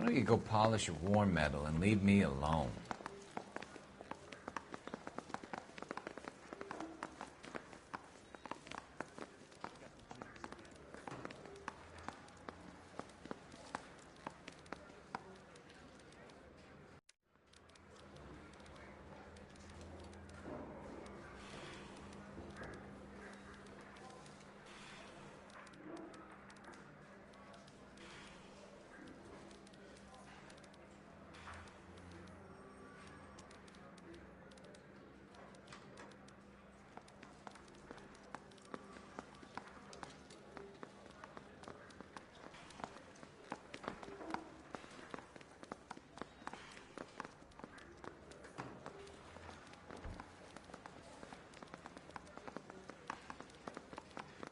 Why don't you go polish your war medal and leave me alone?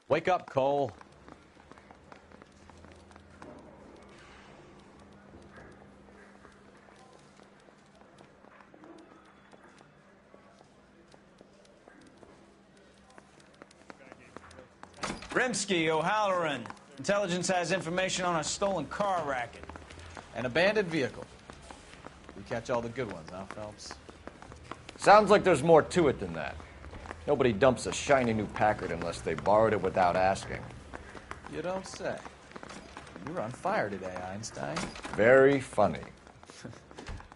Wake up, Cole. Rimsky, O'Halloran. Intelligence has information on a stolen car racket. An abandoned vehicle. We catch all the good ones, huh, Phelps? Sounds like there's more to it than that. Nobody dumps a shiny new Packard unless they borrowed it without asking. You don't say. You're on fire today, Einstein. Very funny.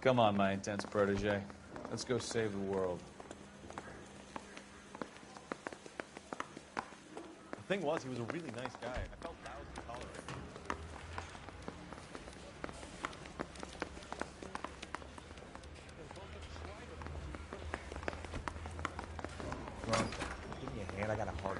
Come on, my intense protege. Let's go save the world. The thing was, he was a really nice guy. I felt that was tolerant. Give me a hand, I got a heart.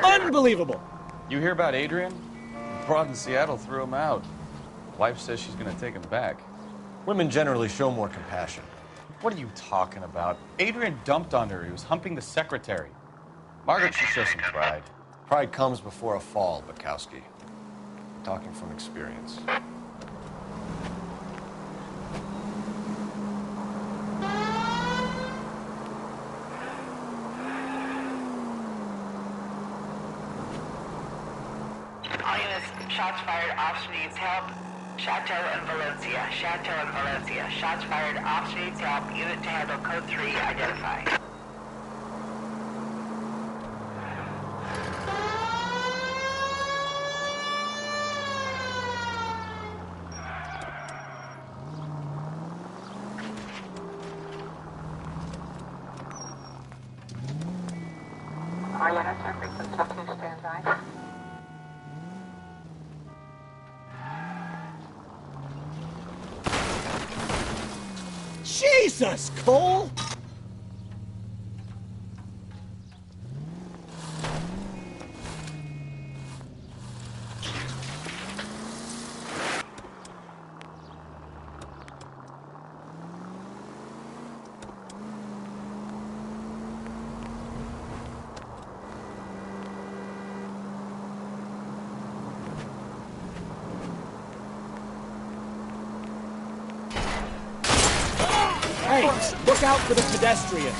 Unbelievable! You hear about Adrian? Broad in Seattle threw him out. Wife says she's going to take him back. Women generally show more compassion. What are you talking about? Adrian dumped on her. He was humping the secretary. Margaret should show some pride. Pride comes before a fall, Bukowski. Talking from experience. Shots fired, officer needs help. Chateau and Valencia. Chateau and Valencia. Shots fired, officer needs help. Unit to handle code 3, identify. Jesus, Cole! Hey, look out for the pedestrian.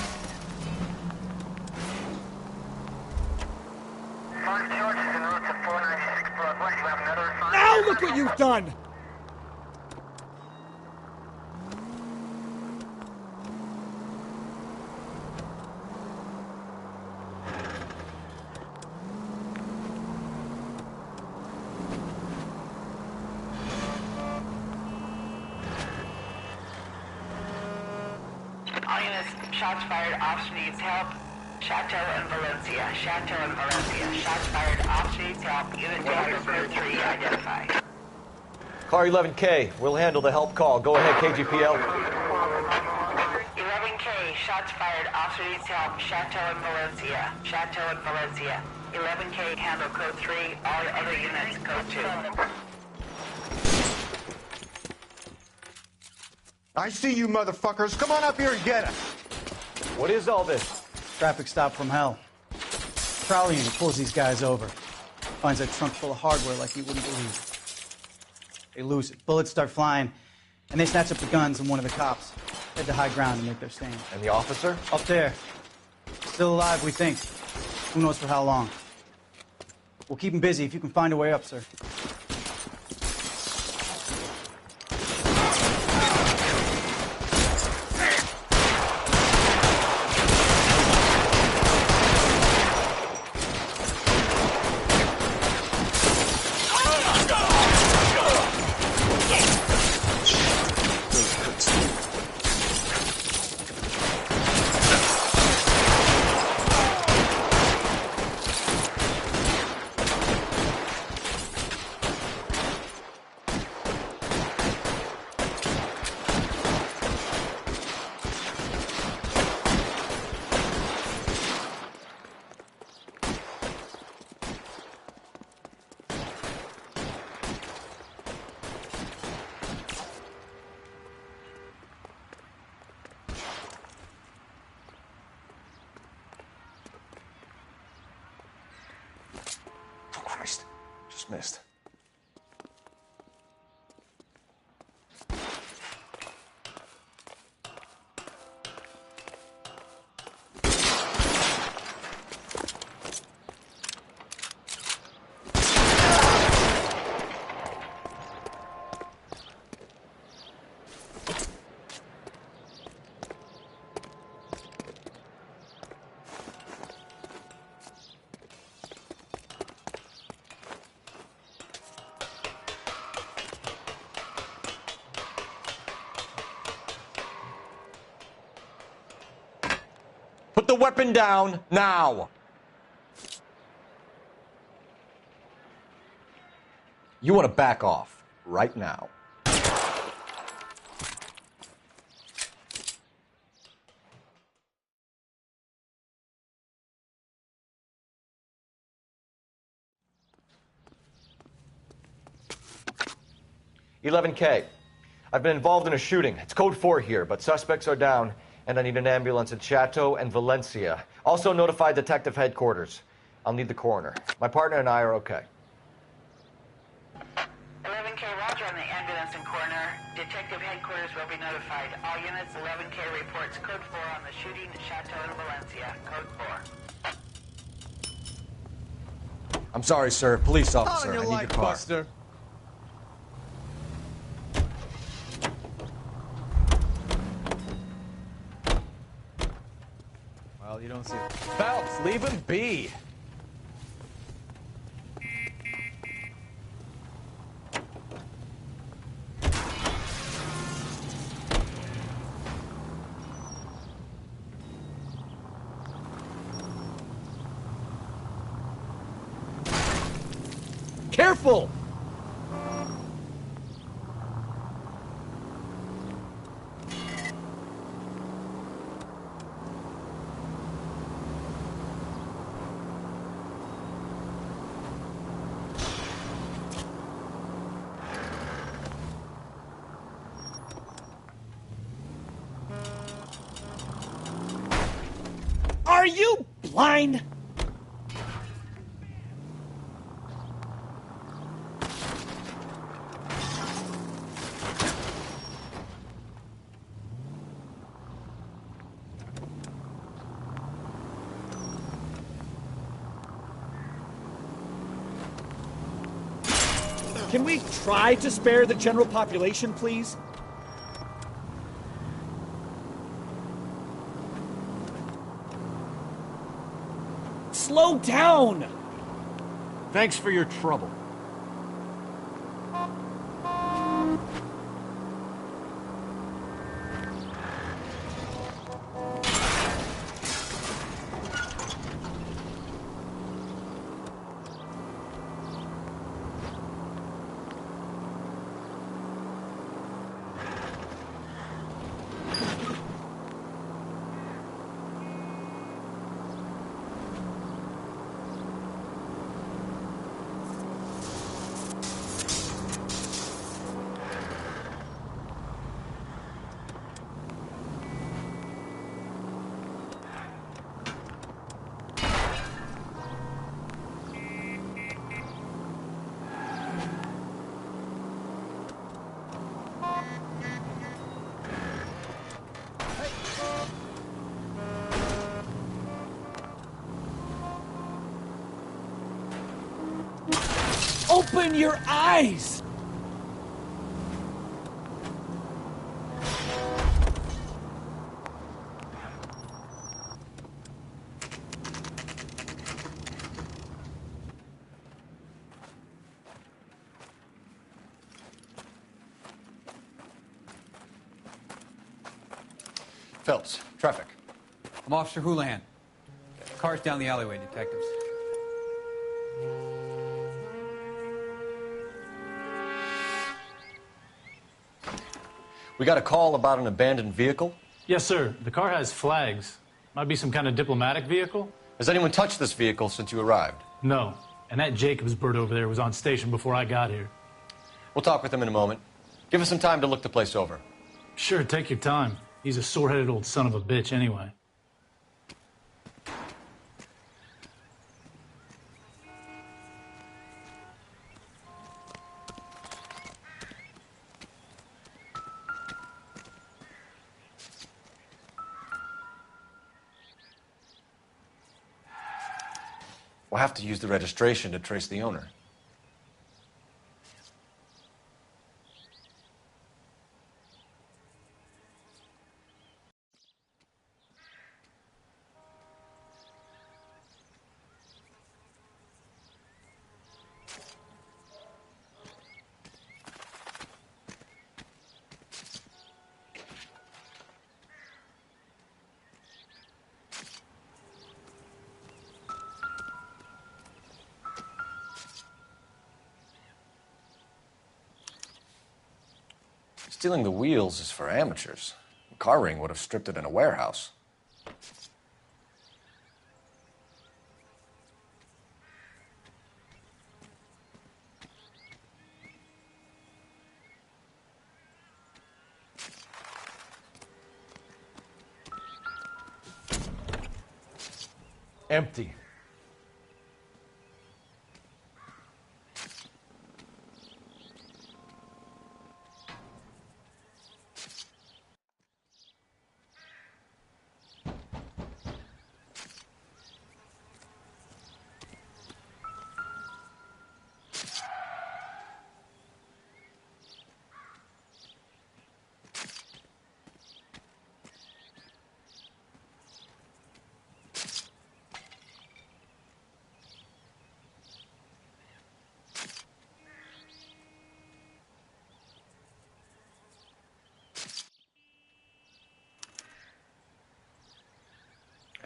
Now look what you've done! Shots fired, officer needs help. Chateau and Valencia. Chateau and Valencia. Shots fired, officer needs help. Unit to handle code 3, identify. Car 11K, we'll handle the help call. Go ahead, KGPL. 11K, shots fired. Officer needs help. Chateau in Valencia. Chateau in Valencia. 11K, handle code 3. All other units, code 2. I see you motherfuckers. Come on up here and get us. What is all this? Traffic stop from hell. Prowler unit pulls these guys over. Finds a trunk full of hardware like you wouldn't believe. They lose it. Bullets start flying, and they snatch up the guns and one of the cops. Head to high ground and make their stand. And the officer? Up there. Still alive, we think. Who knows for how long. We'll keep him busy if you can find a way up, sir. Christ, just missed. Put the weapon down, now! You want to back off, right now. $11K. I've been involved in a shooting. It's code 4 here, but suspects are down. And I need an ambulance in Chateau and Valencia. Also notify detective headquarters. I'll need the coroner. My partner and I are okay. 11K, roger on the ambulance and coroner. Detective headquarters will be notified. All units, 11K reports code 4 on the shooting at Chateau and Valencia. Code 4. I'm sorry, sir. Police officer. On your I need life, your car. Buster. Well, you don't see it. Phelps, leave him be. Careful! Are you blind? Can we try to spare the general population, please? Slow down! Thanks for your trouble. Open your eyes! Phelps, traffic. I'm Officer Houlihan. Car's down the alleyway, detectives. We got a call about an abandoned vehicle. Yes, sir. The car has flags. Might be some kind of diplomatic vehicle. Has anyone touched this vehicle since you arrived? No. And that Jacobs bird over there was on station before I got here. We'll talk with him in a moment. Give us some time to look the place over. Sure, take your time. He's a sore-headed old son of a bitch anyway. We'll have to use the registration to trace the owner. Stealing the wheels is for amateurs. A car ring would have stripped it in a warehouse. Empty.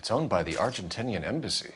It's owned by the Argentinian embassy.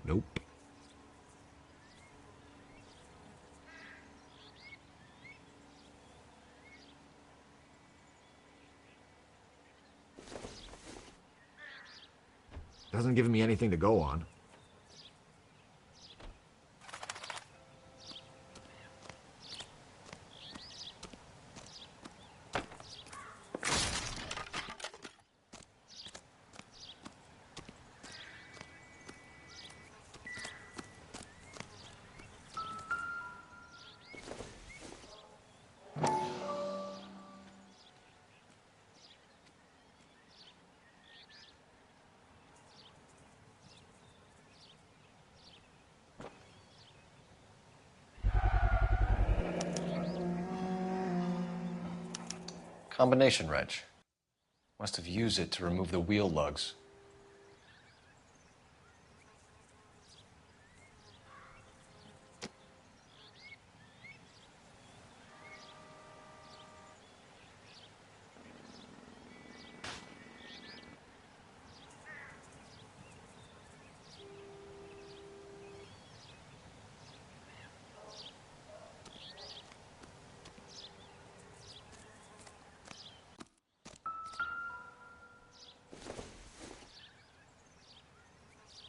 Nope. Doesn't give me anything to go on. Combination wrench. Must have used it to remove the wheel lugs.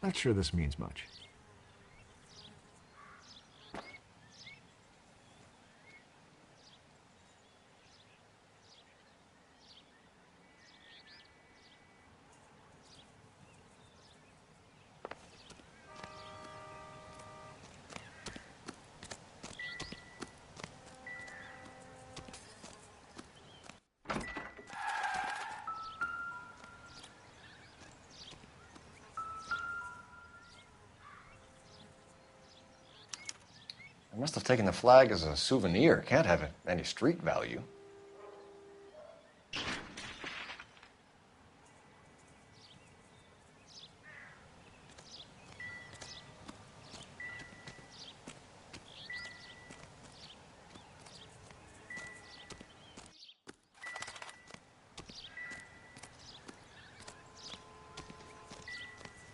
Not sure this means much. I must have taken the flag as a souvenir. Can't have any street value.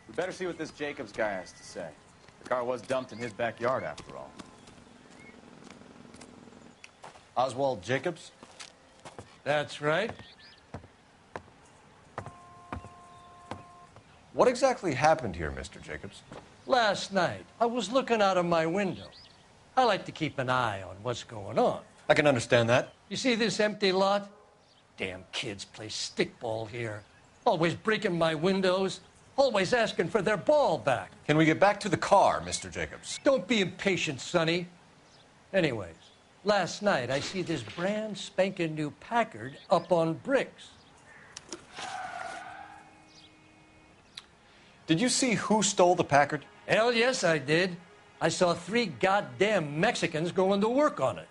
We better see what this Jacobs guy has to say. The car was dumped in his backyard, after all. Oswald Jacobs? That's right. What exactly happened here, Mr. Jacobs? Last night, I was looking out of my window. I like to keep an eye on what's going on. I can understand that. You see this empty lot? Damn kids play stickball here. Always breaking my windows. Always asking for their ball back. Can we get back to the car, Mr. Jacobs? Don't be impatient, Sonny. Anyways, last night I see this brand spanking new Packard up on bricks. Did you see who stole the Packard? Hell yes, I did. I saw 3 goddamn Mexicans going to work on it.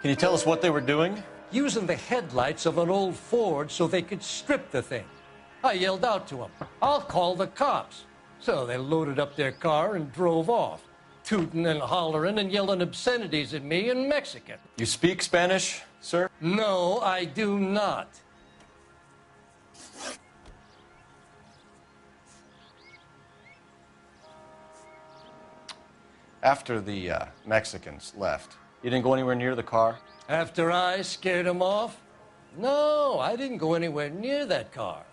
Can you tell us what they were doing? Using the headlights of an old Ford so they could strip the thing. I yelled out to them, "I'll call the cops." So they loaded up their car and drove off, tooting and hollering and yelling obscenities at me in Mexican. You speak Spanish, sir? No, I do not. After the Mexicans left, you didn't go anywhere near the car? After I scared them off? No, I didn't go anywhere near that car.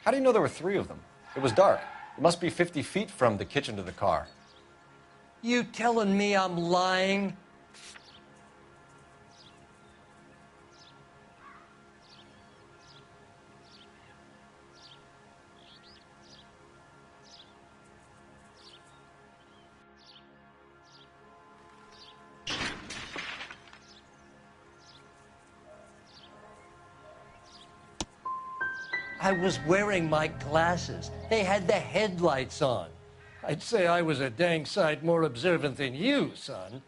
How do you know there were 3 of them? It was dark. It must be 50 feet from the kitchen to the car. You telling me I'm lying? I was wearing my glasses. They had the headlights on. I'd say I was a dang sight more observant than you, son.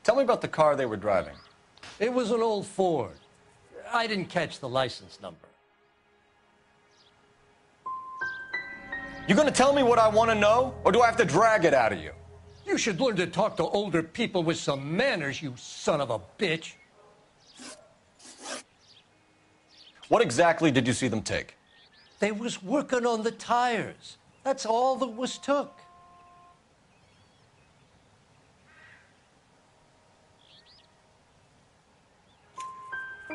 Tell me about the car they were driving. It was an old Ford. I didn't catch the license number. You gonna tell me what I want to know, or do I have to drag it out of you? You should learn to talk to older people with some manners, you son of a bitch. What exactly did you see them take? They was working on the tires. That's all that was took.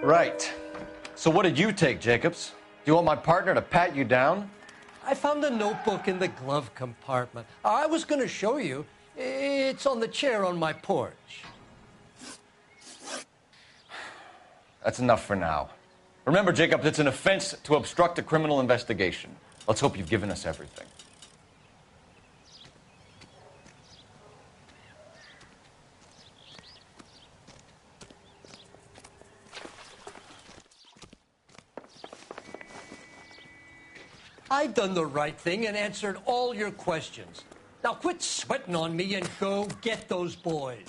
Right. So what did you take, Jacobs? Do you want my partner to pat you down? I found a notebook in the glove compartment. I was going to show you. It's on the chair on my porch. That's enough for now. Remember, Jacob, it's an offense to obstruct a criminal investigation. Let's hope you've given us everything. I've done the right thing and answered all your questions. Now quit sweating on me and go get those boys.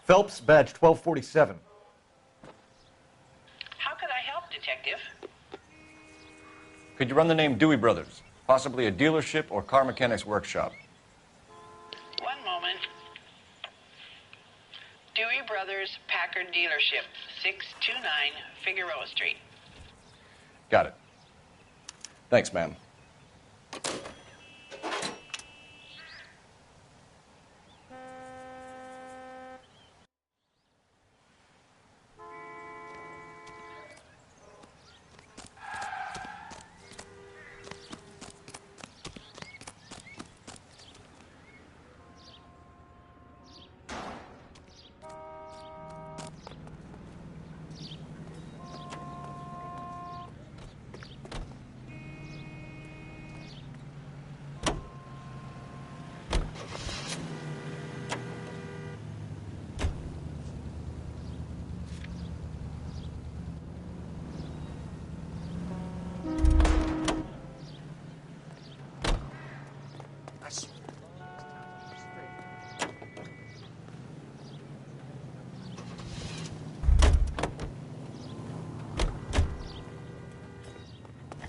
Phelps, badge 1247. How can I help, Detective? Could you run the name Dewey Brothers? Possibly a dealership or car mechanics workshop. One moment. Dewey Brothers Packard Dealership, 629 Figueroa Street. Got it. Thanks, ma'am.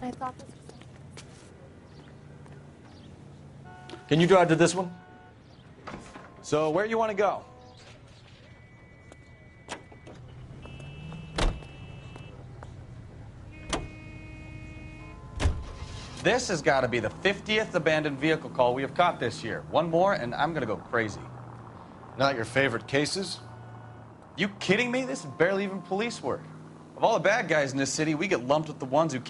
I thought this was... Can you drive to this one? So where you want to go? This has got to be the 50th abandoned vehicle call we have caught this year. One more, and I'm going to go crazy. Not your favorite cases? You kidding me? This is barely even police work. Of all the bad guys in this city, we get lumped with the ones who...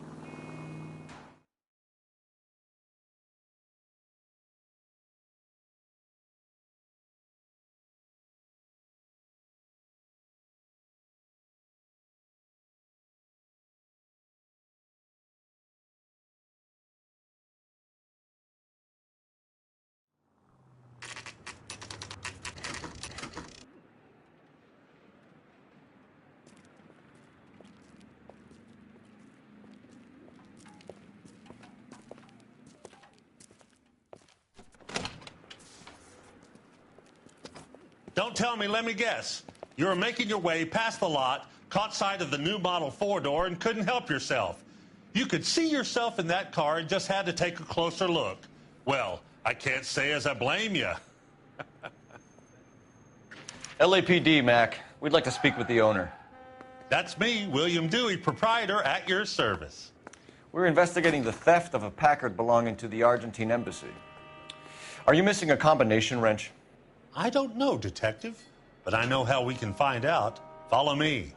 Don't tell me, let me guess. You were making your way past the lot, caught sight of the new model 4-door, and couldn't help yourself. You could see yourself in that car and just had to take a closer look. Well, I can't say as I blame you. LAPD, Mac. We'd like to speak with the owner. That's me, William Dewey, proprietor, at your service. We're investigating the theft of a Packard belonging to the Argentine embassy. Are you missing a combination wrench? I don't know, Detective, but I know how we can find out. Follow me.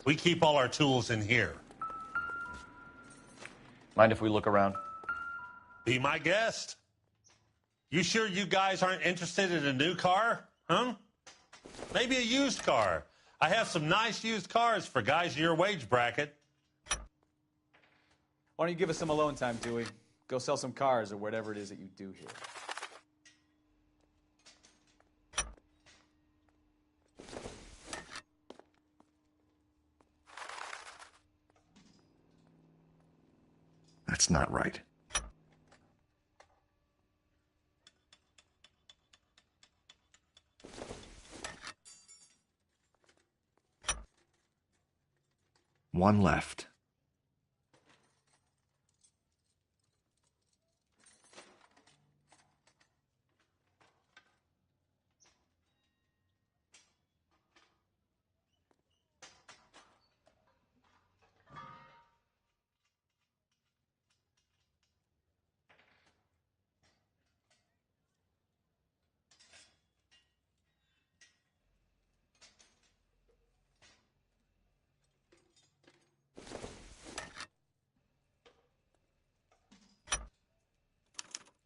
We keep all our tools in here. Mind if we look around? Be my guest. You sure you guys aren't interested in a new car? Huh? Maybe a used car. I have some nice used cars for guys in your wage bracket. Why don't you give us some alone time, Dewey? Go sell some cars or whatever it is that you do here. That's not right. One left.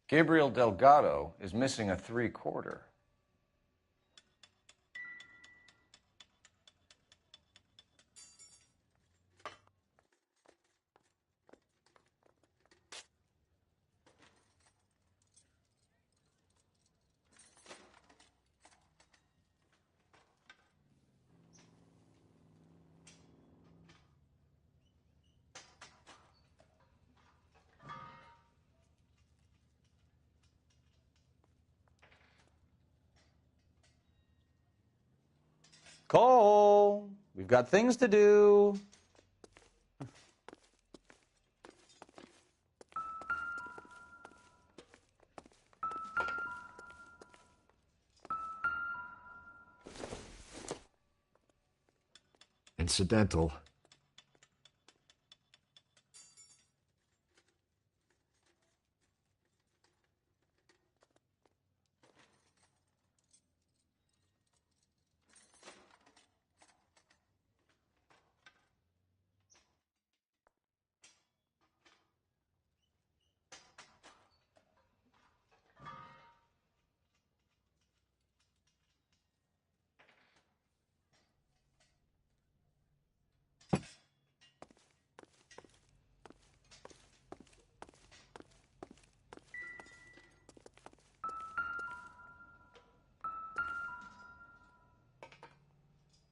Gabriel Delgado is missing a 3/4. Cole, we've got things to do. Incidental.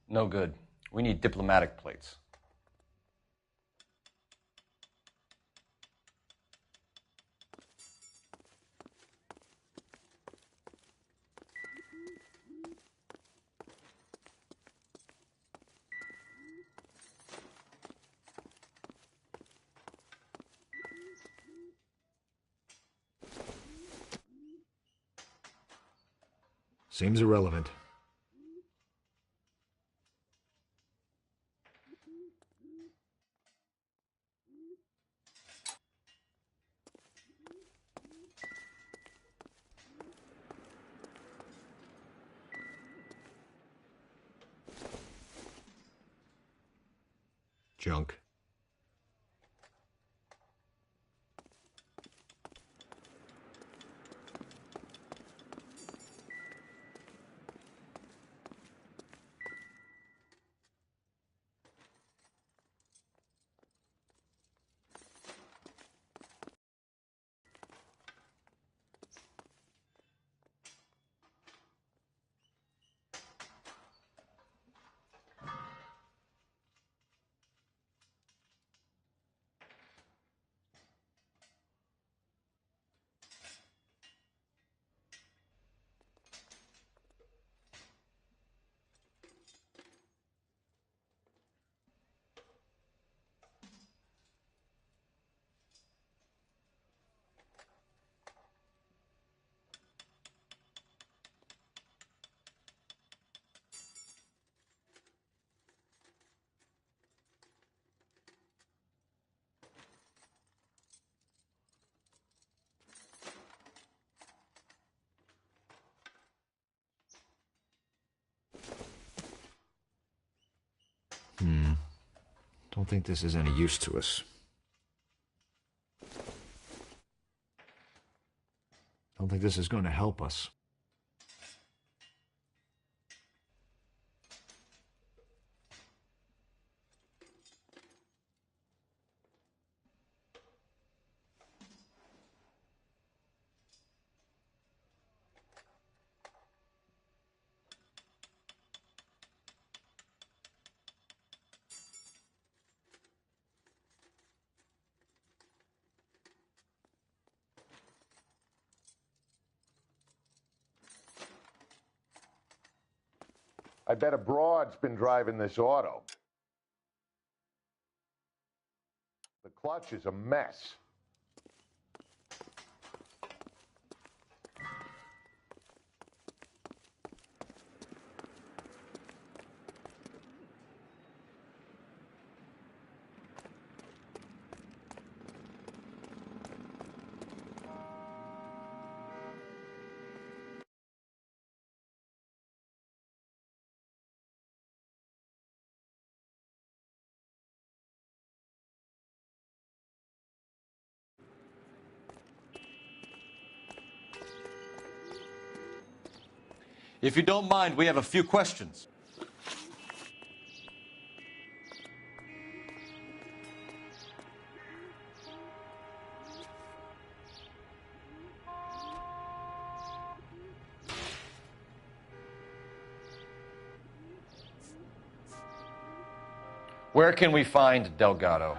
No good. We need diplomatic plates. Seems irrelevant. Junk. Don't think this is any use to us. Don't think this is going to help us. I bet a broad's been driving this auto. The clutch is a mess. If you don't mind, we have a few questions. Where can we find Delgado?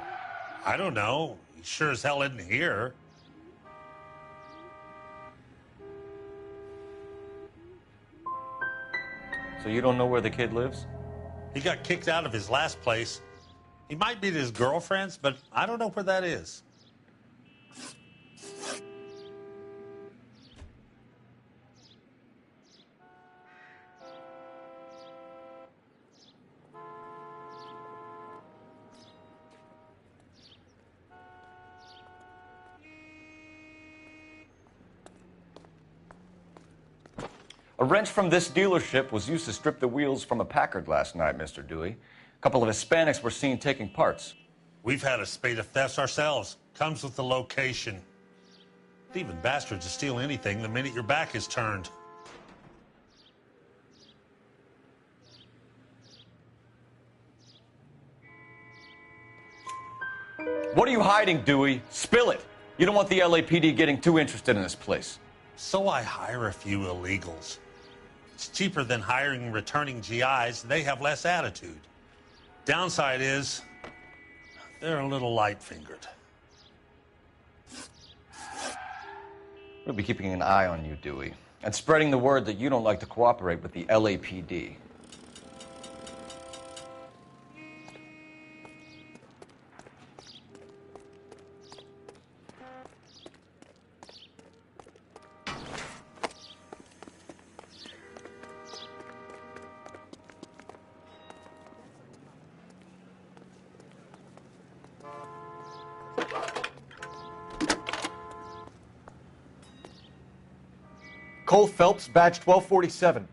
I don't know. He sure as hell isn't here. So you don't know where the kid lives? He got kicked out of his last place. He might be at his girlfriend's, but I don't know where that is. A wrench from this dealership was used to strip the wheels from a Packard last night, Mr. Dewey. A couple of Hispanics were seen taking parts. We've had a spate of thefts ourselves. Comes with the location. Thieving bastards to steal anything the minute your back is turned. What are you hiding, Dewey? Spill it. You don't want the LAPD getting too interested in this place. So I hire a few illegals. It's cheaper than hiring returning GIs. They have less attitude. Downside is they're a little light-fingered. We'll be keeping an eye on you, Dewey, and spreading the word that you don't like to cooperate with the LAPD. Cole Phelps, badge 1247.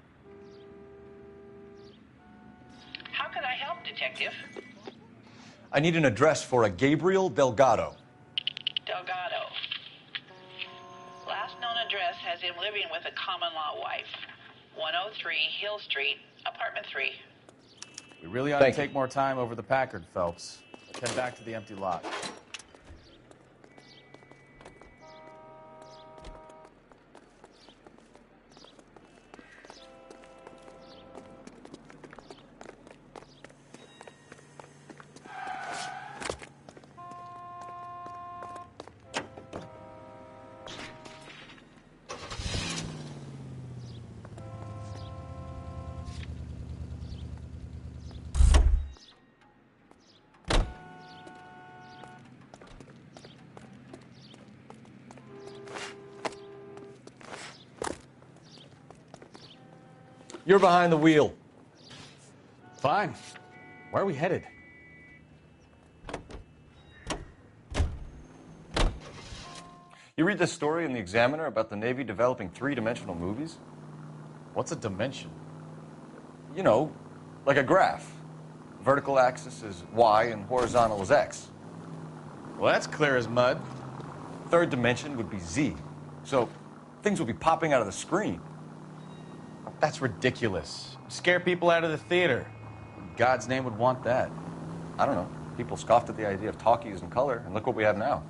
How can I help, Detective? I need an address for a Gabriel Delgado. Delgado. Last known address has him living with a common-law wife. 103 Hill Street, apartment 3. We really ought to take more time over the Packard, Phelps. Let's head back to the empty lot. You're behind the wheel. Fine. Where are we headed? You read this story in the Examiner about the Navy developing three-dimensional movies? What's a dimension? You know, like a graph. Vertical axis is Y and horizontal is X. Well, that's clear as mud. Third dimension would be Z. So things will be popping out of the screen. That's ridiculous. Scare people out of the theater. God's name would want that. I don't know. People scoffed at the idea of talkies in color, and look what we have now.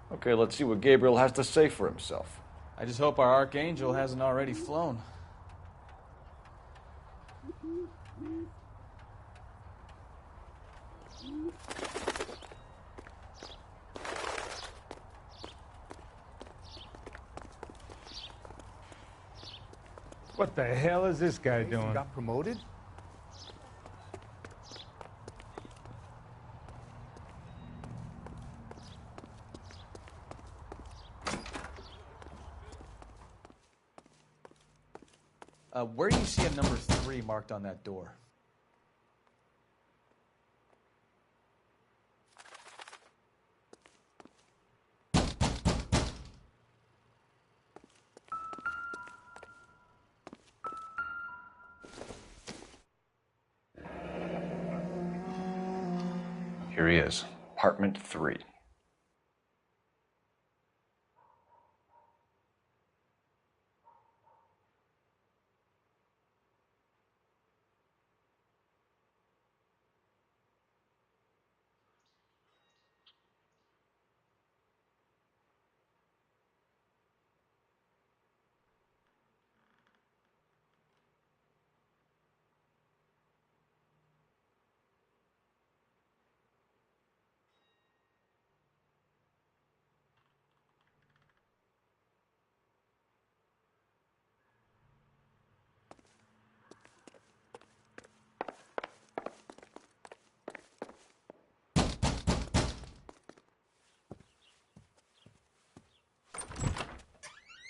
Okay, let's see what Gabriel has to say for himself. I just hope our archangel hasn't already flown. What the hell is this guy doing? Got promoted? Where do you see a number 3 marked on that door? Here he is, apartment 3.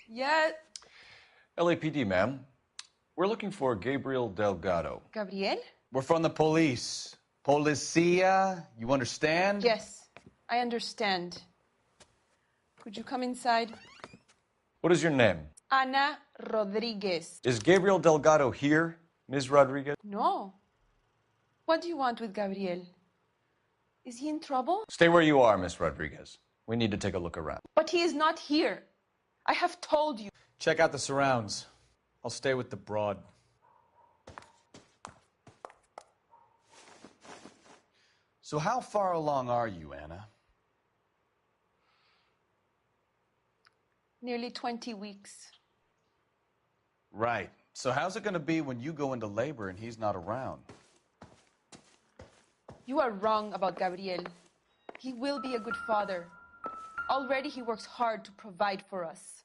Yeah. LAPD, ma'am. We're looking for Gabriel Delgado. Gabriel? We're from the police. Policia, you understand? Yes, I understand. Could you come inside? What is your name? Ana Rodriguez. Is Gabriel Delgado here, Ms. Rodriguez? No. What do you want with Gabriel? Is he in trouble? Stay where you are, Ms. Rodriguez. We need to take a look around. But he is not here. I have told you. Check out the surrounds. I'll stay with the broad. So how far along are you, Anna? Nearly 20 weeks. Right. So how's it going to be when you go into labor and he's not around? You are wrong about Gabriel. He will be a good father. Already he works hard to provide for us.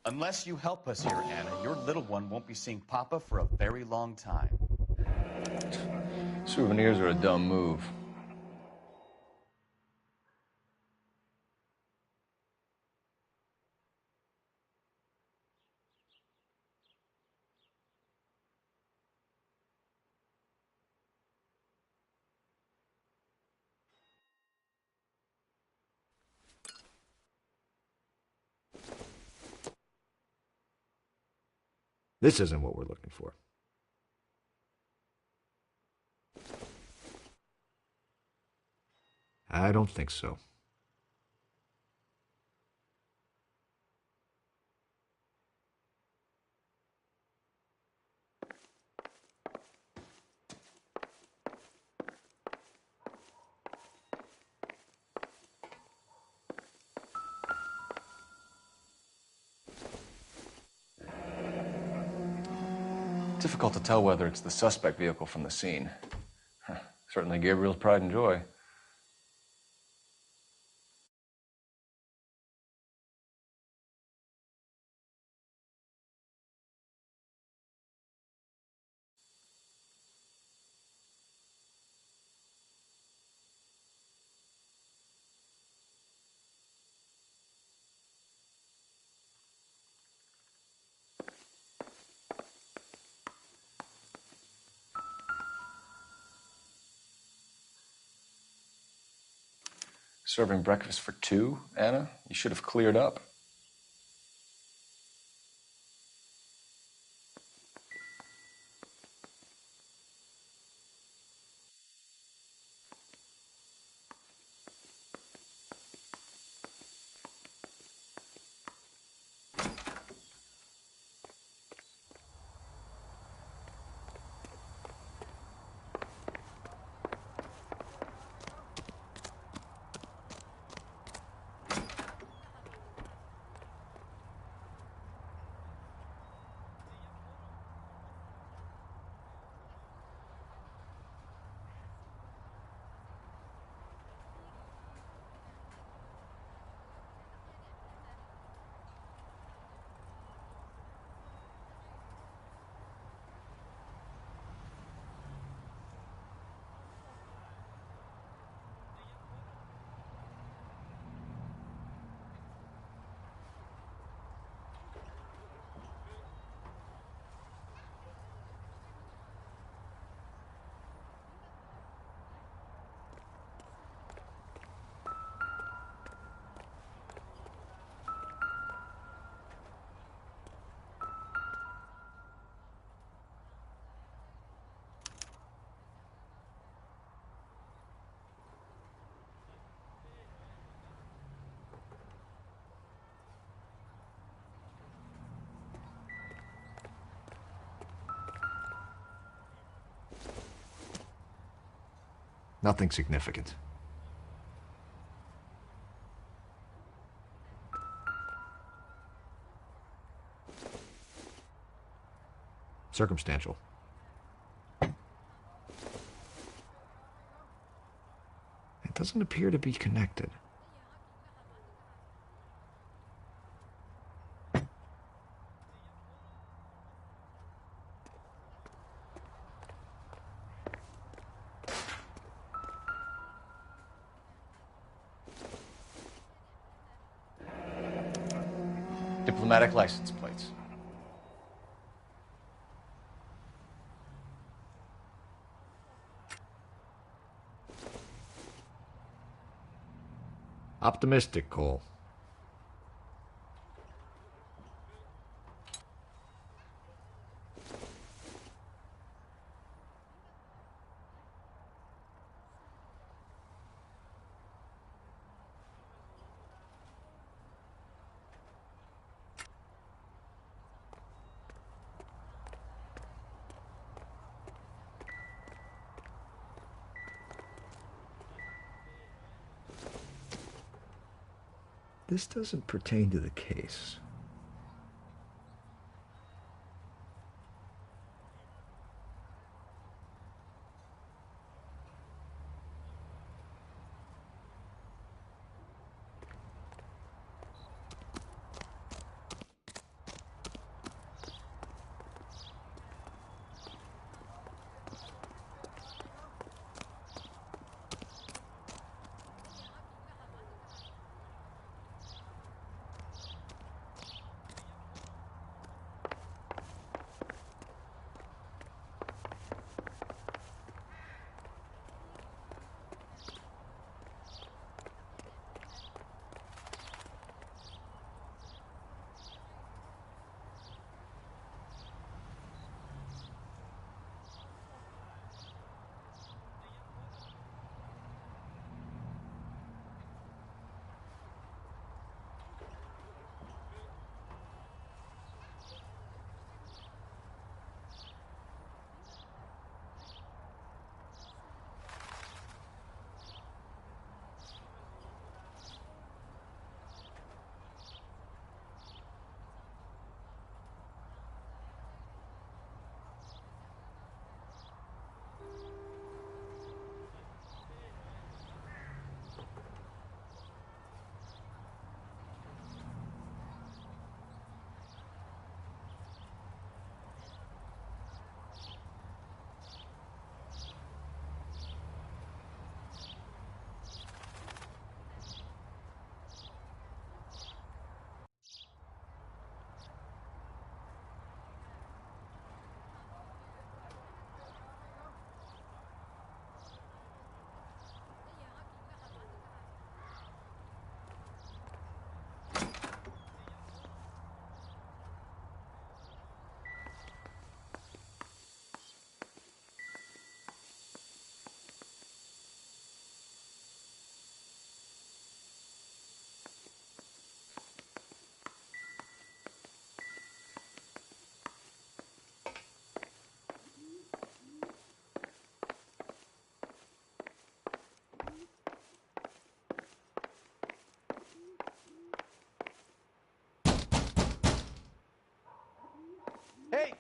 Unless you help us here, Anna, your little one won't be seeing Papa for a very long time. Souvenirs are a dumb move. This isn't what we're looking for. I don't think so. Difficult to tell whether it's the suspect vehicle from the scene. Certainly Gabriel's pride and joy. Serving breakfast for two, Anna? You should have cleared up. Nothing significant. Circumstantial. It doesn't appear to be connected. Diplomatic license plates. Optimistic, Cole. This doesn't pertain to the case.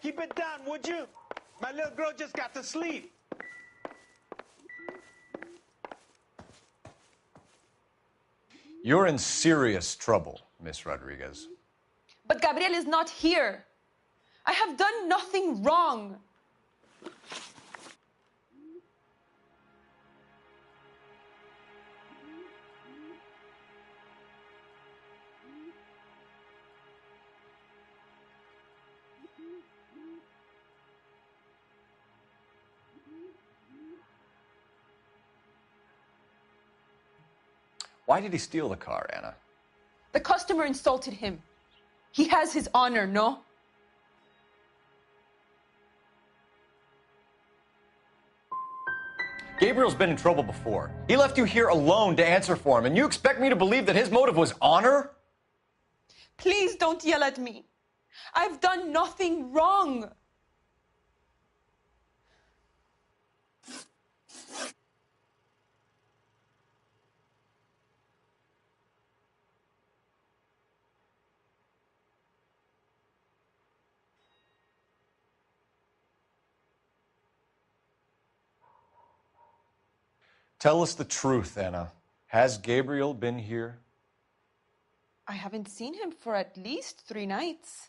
Keep it down, would you? My little girl just got to sleep. You're in serious trouble, Miss Rodriguez. But Gabriel is not here. I have done nothing wrong. Why did he steal the car, Anna? The customer insulted him. He has his honor, no? Gabriel's been in trouble before. He left you here alone to answer for him, and you expect me to believe that his motive was honor? Please don't yell at me. I've done nothing wrong. Tell us the truth, Anna. Has Gabriel been here? I haven't seen him for at least 3 nights.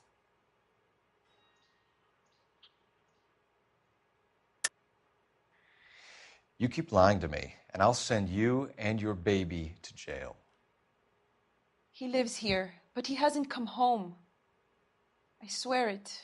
You keep lying to me, and I'll send you and your baby to jail. He lives here, but he hasn't come home. I swear it.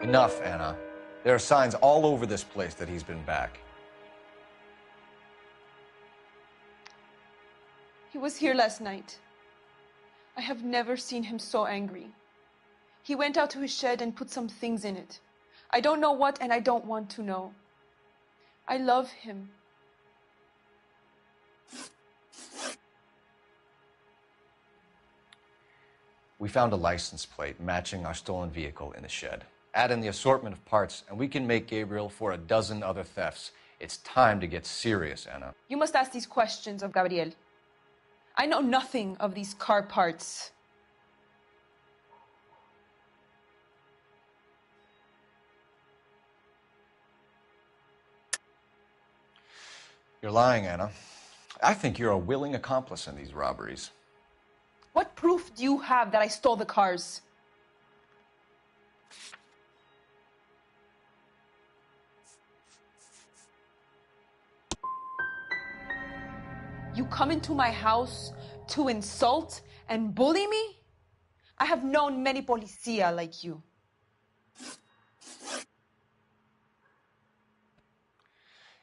Enough, Anna. There are signs all over this place that he's been back. He was here last night. I have never seen him so angry. He went out to his shed and put some things in it. I don't know what, and I don't want to know. I love him. We found a license plate matching our stolen vehicle in the shed. Add in the assortment of parts, and we can make Gabriel for a dozen other thefts. It's time to get serious, Anna. You must ask these questions of Gabriel. I know nothing of these car parts. You're lying, Anna. I think you're a willing accomplice in these robberies. What proof do you have that I stole the cars? You come into my house to insult and bully me? I have known many policia like you.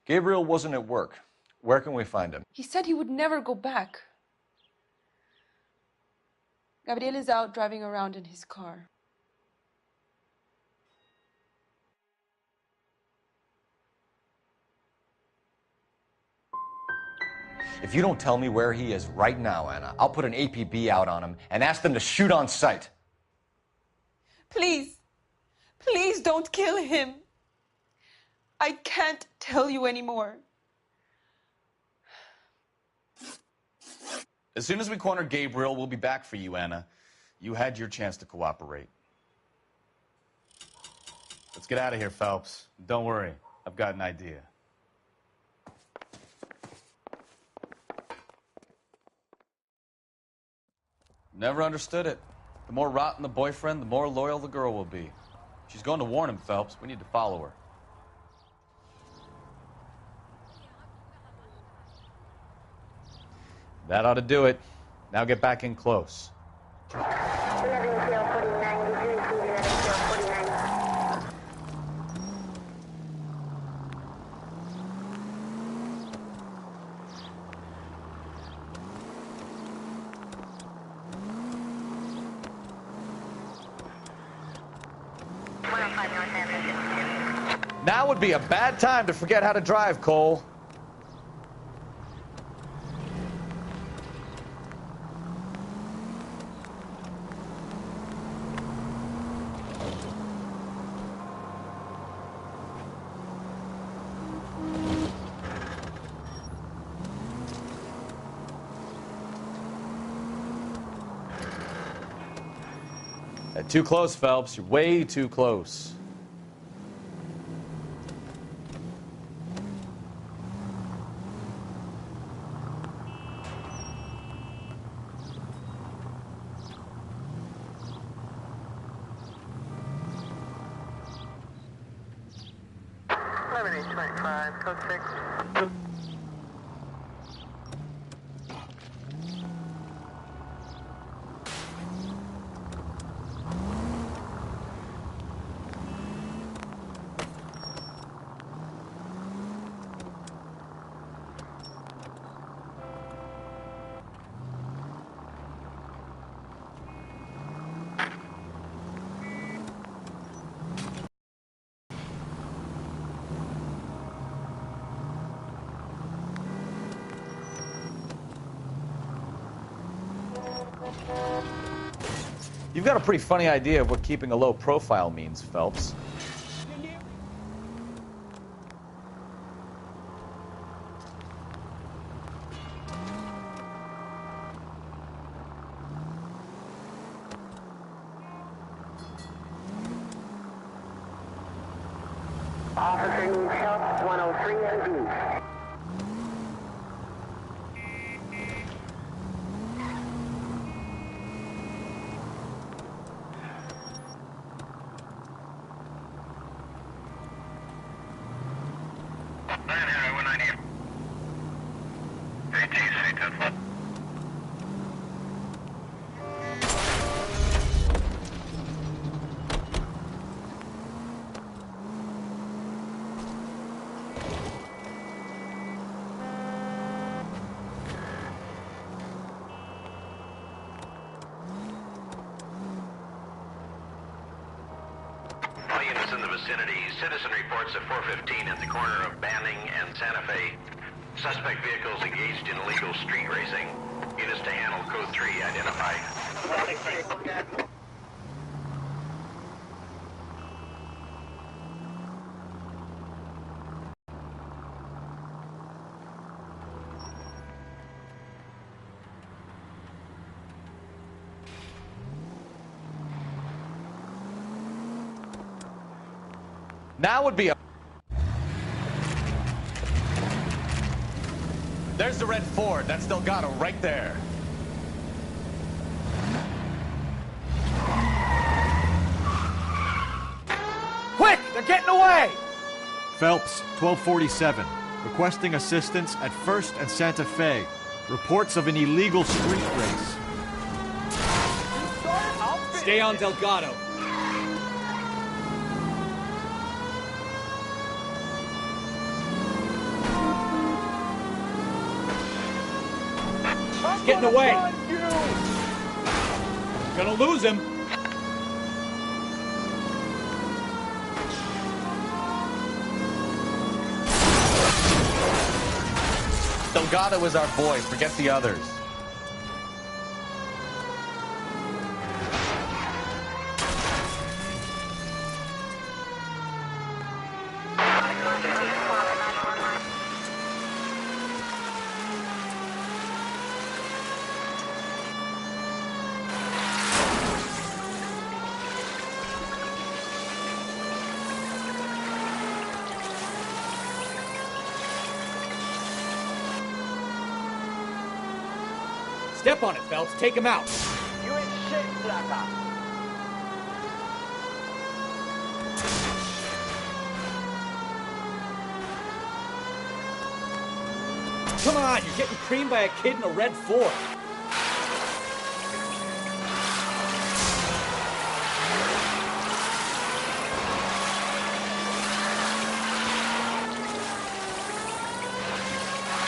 Gabriel wasn't at work. Where can we find him? He said he would never go back. Gabriel is out driving around in his car. If you don't tell me where he is right now, Anna, I'll put an APB out on him and ask them to shoot on sight. Please, please don't kill him. I can't tell you anymore. As soon as we corner Gabriel, we'll be back for you, Anna. You had your chance to cooperate. Let's get out of here, Phelps. Don't worry, I've got an idea. Never understood it. The more rotten the boyfriend, the more loyal the girl will be. She's going to warn him, Phelps. We need to follow her. That ought to do it. Now get back in close. Now would be a bad time to forget how to drive, Cole. Too close, Phelps. You're way too close. Code 6. You've got a pretty funny idea of what keeping a low profile means, Phelps. Officer needs help, 103 and B. Units in the vicinity. Citizen reports at 415 at the corner of Banning and Santa Fe. Suspect vehicles engaged in illegal street racing. Units to handle code 3 identified. Now would be a... There's the red Ford. That's Delgado right there. Quick! They're getting away! Phelps, 1247. Requesting assistance at 1st and Santa Fe. Reports of an illegal street race. Stay on Delgado. He's getting away. Gonna lose him. Delgado is our boy. Forget the others. Step on it, Phelps. Take him out. You ain't shit, Flaca. Come on, you're getting creamed by a kid in a red Ford.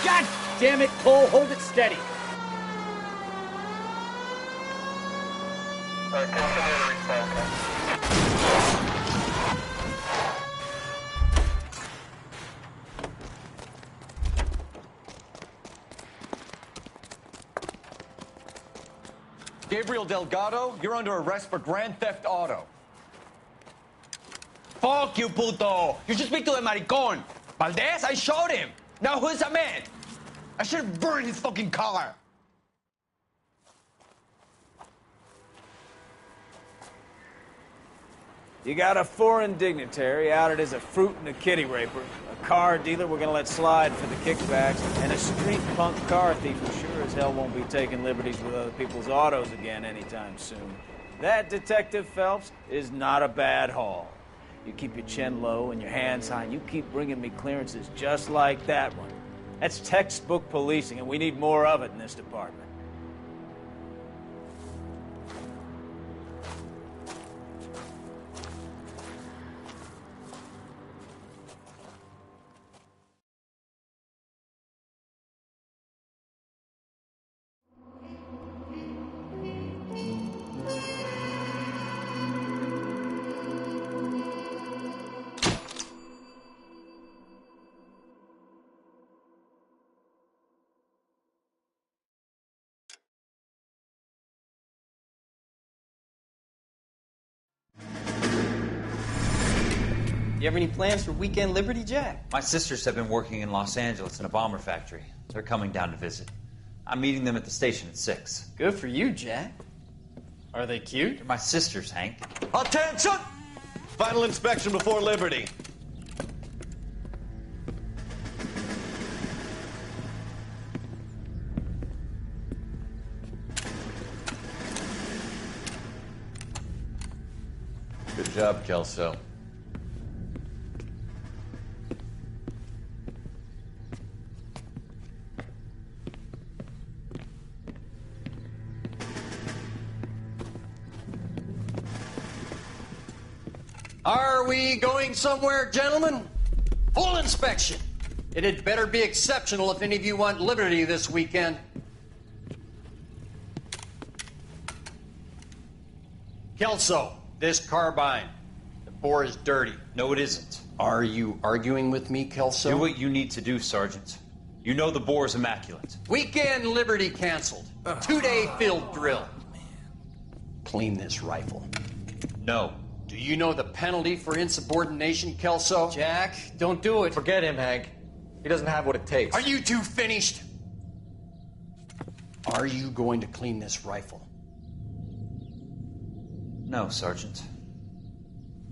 God damn it, Cole, hold it steady. Gabriel Delgado, you're under arrest for grand theft auto. Fuck you, puto! You should speak to the maricon. Valdez, I shot him. Now who's a man? I should have burned his fucking car. You got a foreign dignitary outed as a fruit and a kitty raper, a car dealer we're gonna let slide for the kickbacks, and a street punk car thief who sure as hell won't be taking liberties with other people's autos again anytime soon. That, Detective Phelps, is not a bad haul. You keep your chin low and your hands high, and you keep bringing me clearances just like that one. That's textbook policing, and we need more of it in this department. You have any plans for weekend liberty, Jack? My sisters have been working in Los Angeles in a bomber factory. They're coming down to visit. I'm meeting them at the station at 6. Good for you, Jack. Are they cute? They're my sisters, Hank. Attention! Final inspection before liberty. Good job, Kelso. Are we going somewhere, gentlemen? Full inspection. It had better be exceptional if any of you want liberty this weekend. Kelso, this carbine. The bore is dirty. No, it isn't. Are you arguing with me, Kelso? Do what you need to do, Sergeant. You know the bore is immaculate. Weekend liberty canceled. 2-day field drill. Clean this rifle. No. Do you know the penalty for insubordination, Kelso? Jack, don't do it. Forget him, Hank. He doesn't have what it takes. Are you two finished? Are you going to clean this rifle? No, Sergeant.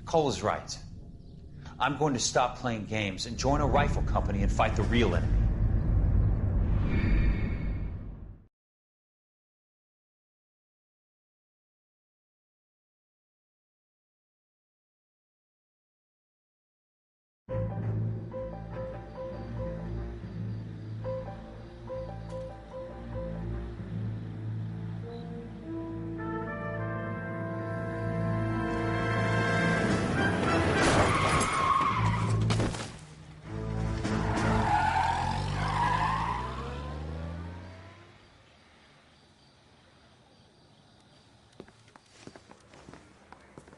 Cole is right. I'm going to stop playing games and join a rifle company and fight the real enemy.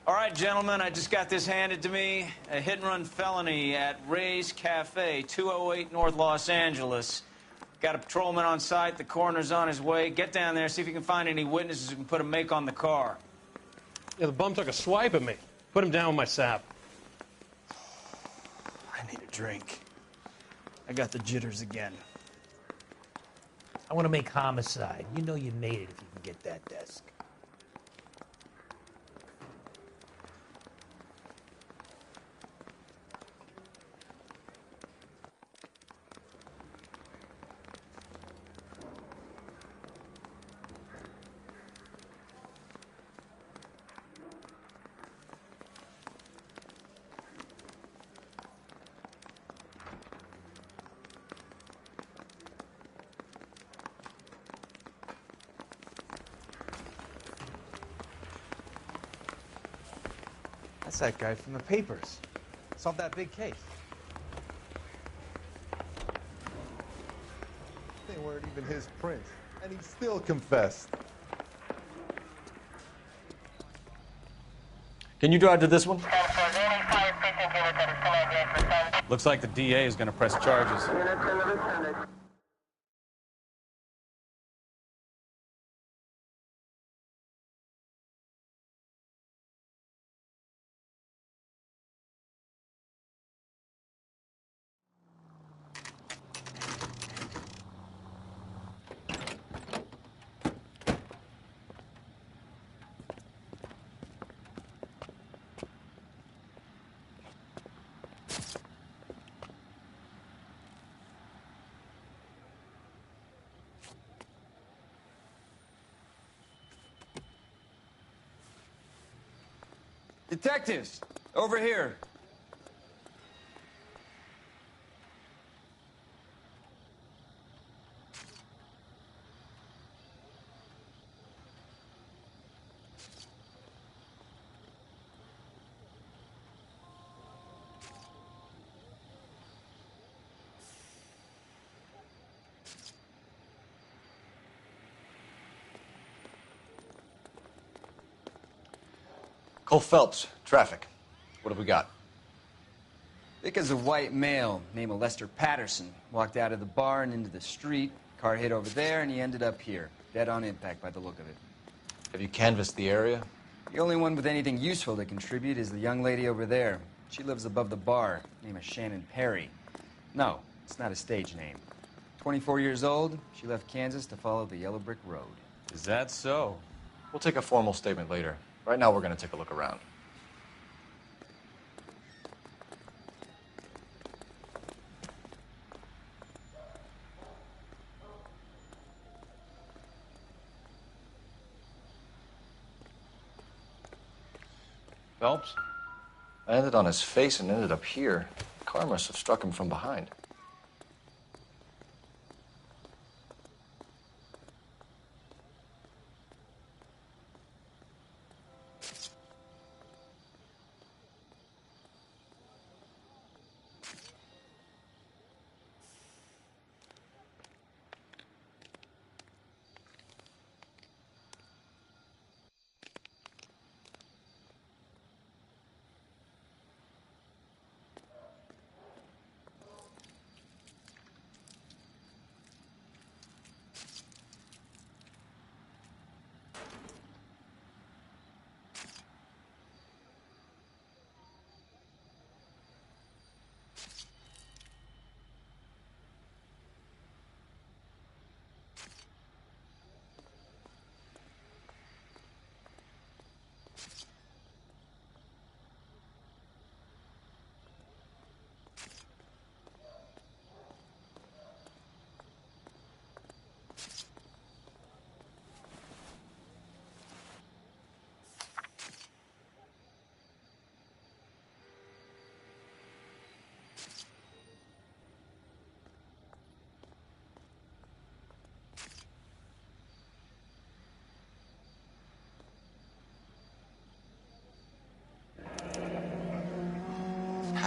All right, gentlemen, I just got this handed to me. A hit-and-run felony at Ray's Cafe, 208 North Los Angeles. Got a patrolman on site. The coroner's on his way. Get down there, see if you can find any witnesses who can put a make on the car. Yeah, the bum took a swipe at me. Put him down with my sap. I need a drink. I got the jitters again. I want to make homicide. You know you made it if you can get that desk. That's that guy from the papers. Solved that big case. They weren't even his prints, and he still confessed. Can you drive to this one? Looks like the DA is going to press charges. Detectives, over here. Cole Phelps, traffic. What have we got? Because a white male named Lester Patterson walked out of the bar and into the street. Car hit over there, and he ended up here, dead on impact by the look of it. Have you canvassed the area? The only one with anything useful to contribute is the young lady over there. She lives above the bar. Name is Shannon Perry. No, it's not a stage name. 24 years old, she left Kansas to follow the yellow brick road. Is that so? We'll take a formal statement later. Right now, we're going to take a look around. Phelps? I landed on his face and ended up here. The car must have struck him from behind.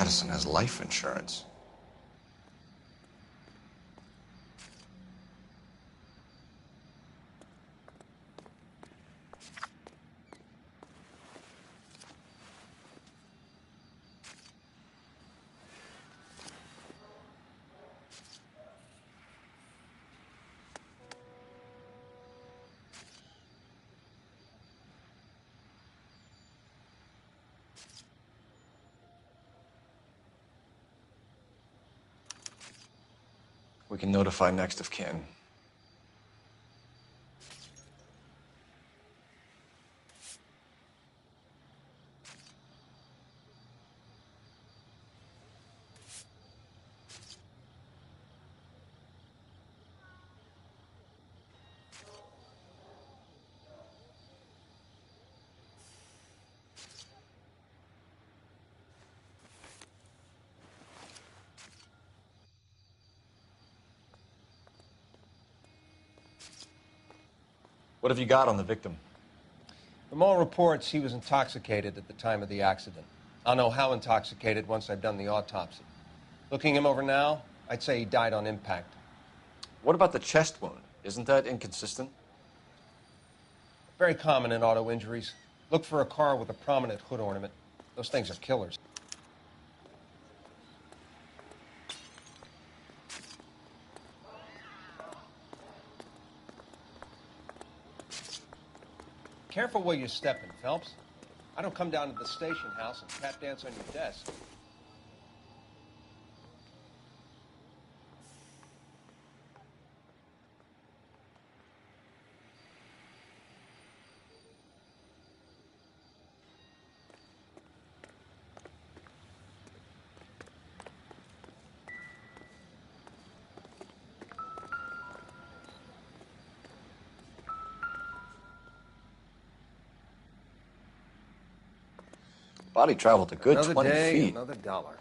Patterson has life insurance. We can notify next of kin. What have you got on the victim? From all reports, he was intoxicated at the time of the accident. I'll know how intoxicated once I've done the autopsy. Looking him over now, I'd say he died on impact. What about the chest wound? Isn't that inconsistent? Very common in auto injuries. Look for a car with a prominent hood ornament. Those things are killers. Careful where you're stepping, Phelps. I don't come down to the station house and tap dance on your desk. Body traveled a good Another 20 day, feet. another dollar.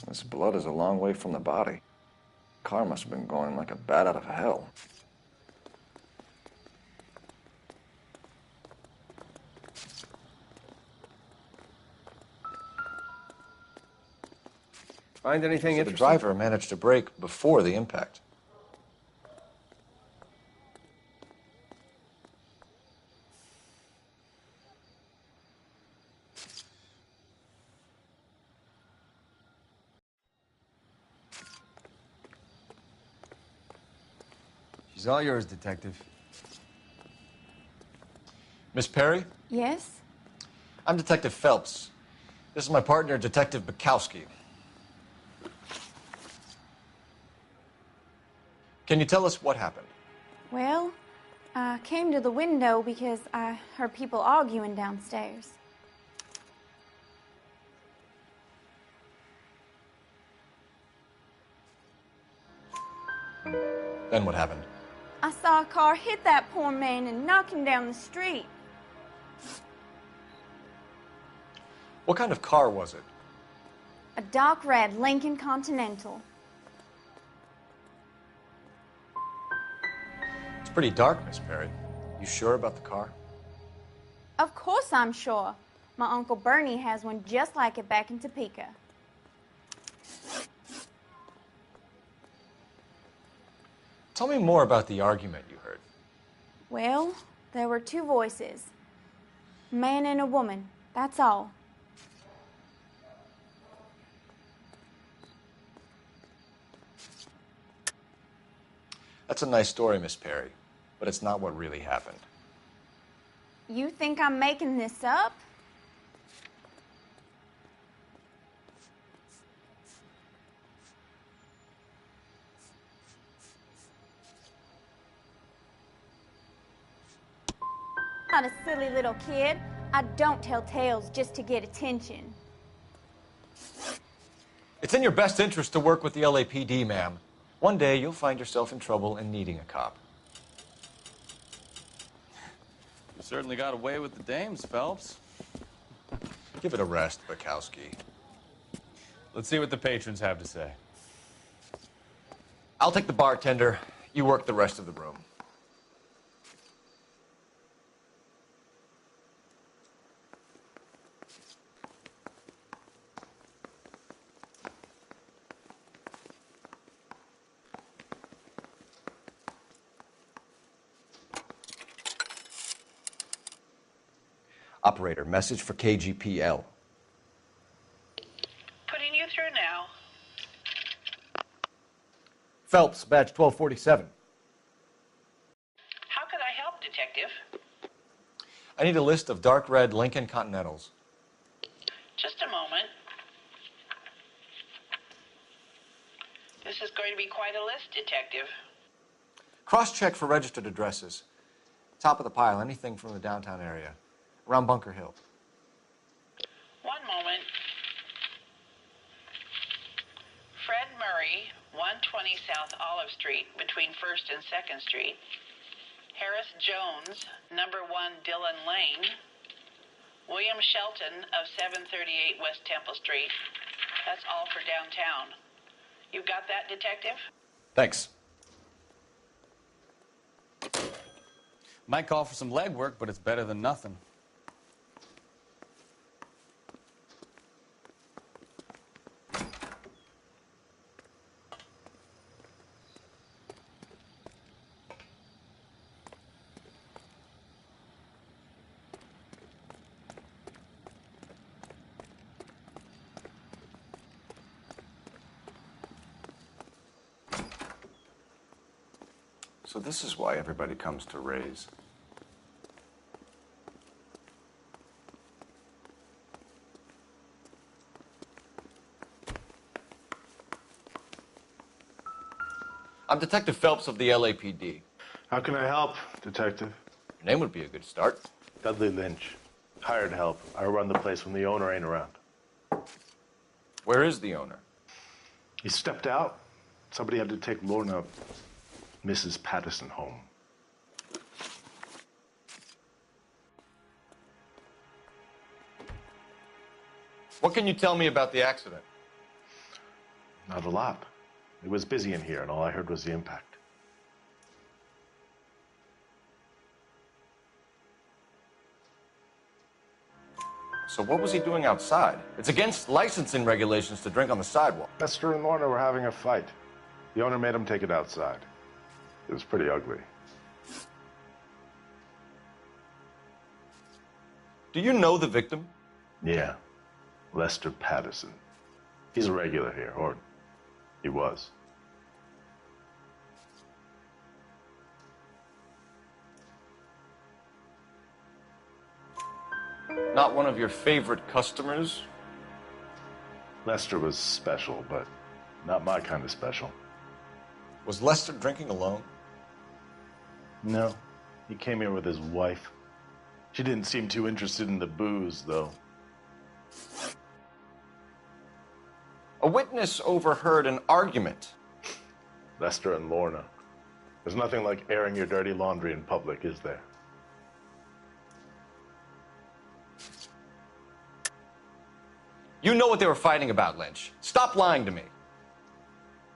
This blood is a long way from the body. Car must have been going like a bat out of hell. Find anything So the interesting? driver managed to brake before the impact. She's all yours, Detective. Miss Perry? Yes? I'm Detective Phelps. This is my partner, Detective Bukowski. Can you tell us what happened? Well, I came to the window because I heard people arguing downstairs. Then what happened? I saw a car hit that poor man and knock him down the street. What kind of car was it? A dark red Lincoln Continental. It's pretty dark, Miss Perry. You sure about the car? Of course I'm sure. My Uncle Bernie has one just like it back in Topeka. Tell me more about the argument you heard. Well, there were two voices. A man and a woman, that's all. That's a nice story, Miss Perry, but it's not what really happened. You think I'm making this up? I'm not a silly little kid. I don't tell tales just to get attention. It's in your best interest to work with the LAPD, ma'am. One day you'll find yourself in trouble and needing a cop. You certainly got away with the dames, Phelps. Give it a rest, Bukowski. Let's see what the patrons have to say. I'll take the bartender. You work the rest of the room. Operator, message for KGPL. Putting you through now. Phelps, badge 1247. How could I help, Detective? I need a list of dark red Lincoln Continentals. Just a moment. This is going to be quite a list, Detective. Cross-check for registered addresses. Top of the pile, anything from the downtown area. Around Bunker Hill. One moment. Fred Murray, 120 South Olive Street, between 1st and 2nd Street. Harris Jones, number 1 Dillon Lane. William Shelton of 738 West Temple Street. That's all for downtown. You got that, Detective? Thanks. Might call for some legwork, but it's better than nothing. So this is why everybody comes to Ray's. I'm Detective Phelps of the LAPD. How can I help, Detective? Your name would be a good start. Dudley Lynch. Hired help. I run the place when the owner ain't around. Where is the owner? He stepped out. Somebody had to take Lorna, Mrs. Patterson, home. What can you tell me about the accident? Not a lot. It was busy in here, and all I heard was the impact. So what was he doing outside? It's against licensing regulations to drink on the sidewalk. Lester and Lorna were having a fight. The owner made him take it outside. It was pretty ugly. Do you know the victim? Yeah. Lester Patterson. He's a regular here, or he was. Not one of your favorite customers? Lester was special, but not my kind of special. Was Lester drinking alone? No. He came here with his wife. She didn't seem too interested in the booze, though. A witness overheard an argument. Lester and Lorna. There's nothing like airing your dirty laundry in public, is there? You know what they were fighting about, Lynch. Stop lying to me.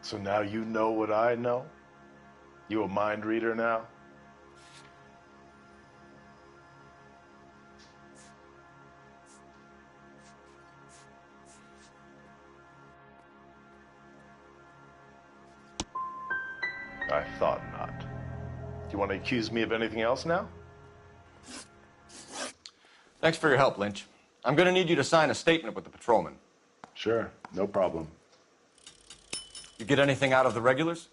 So now you know what I know? You a mind reader now? I thought not. Do you want to accuse me of anything else now? Thanks for your help, Lynch. I'm going to need you to sign a statement with the patrolman. Sure, no problem. You get anything out of the regulars?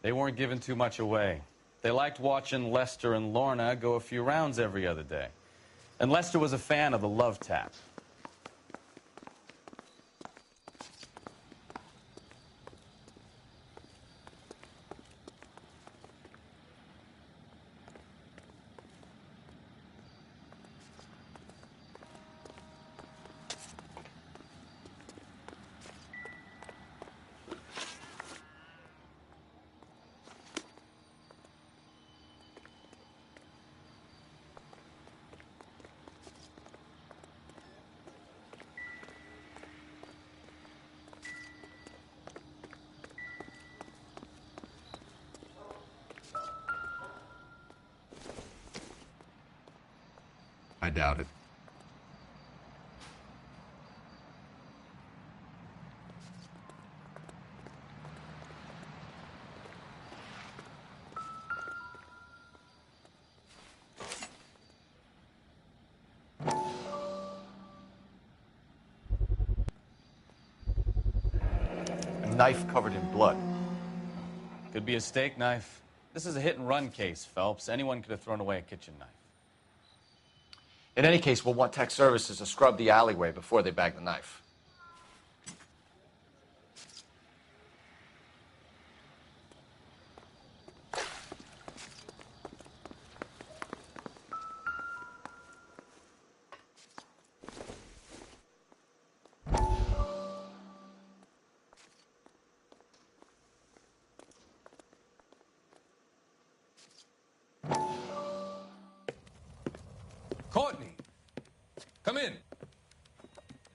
They weren't giving too much away. They liked watching Lester and Lorna go a few rounds every other day. And Lester was a fan of the love tap. I doubt it. A knife covered in blood. Could be a steak knife. This is a hit-and-run case, Phelps. Anyone could have thrown away a kitchen knife. In any case, we'll want tech services to scrub the alleyway before they bag the knife. Courtney, come in.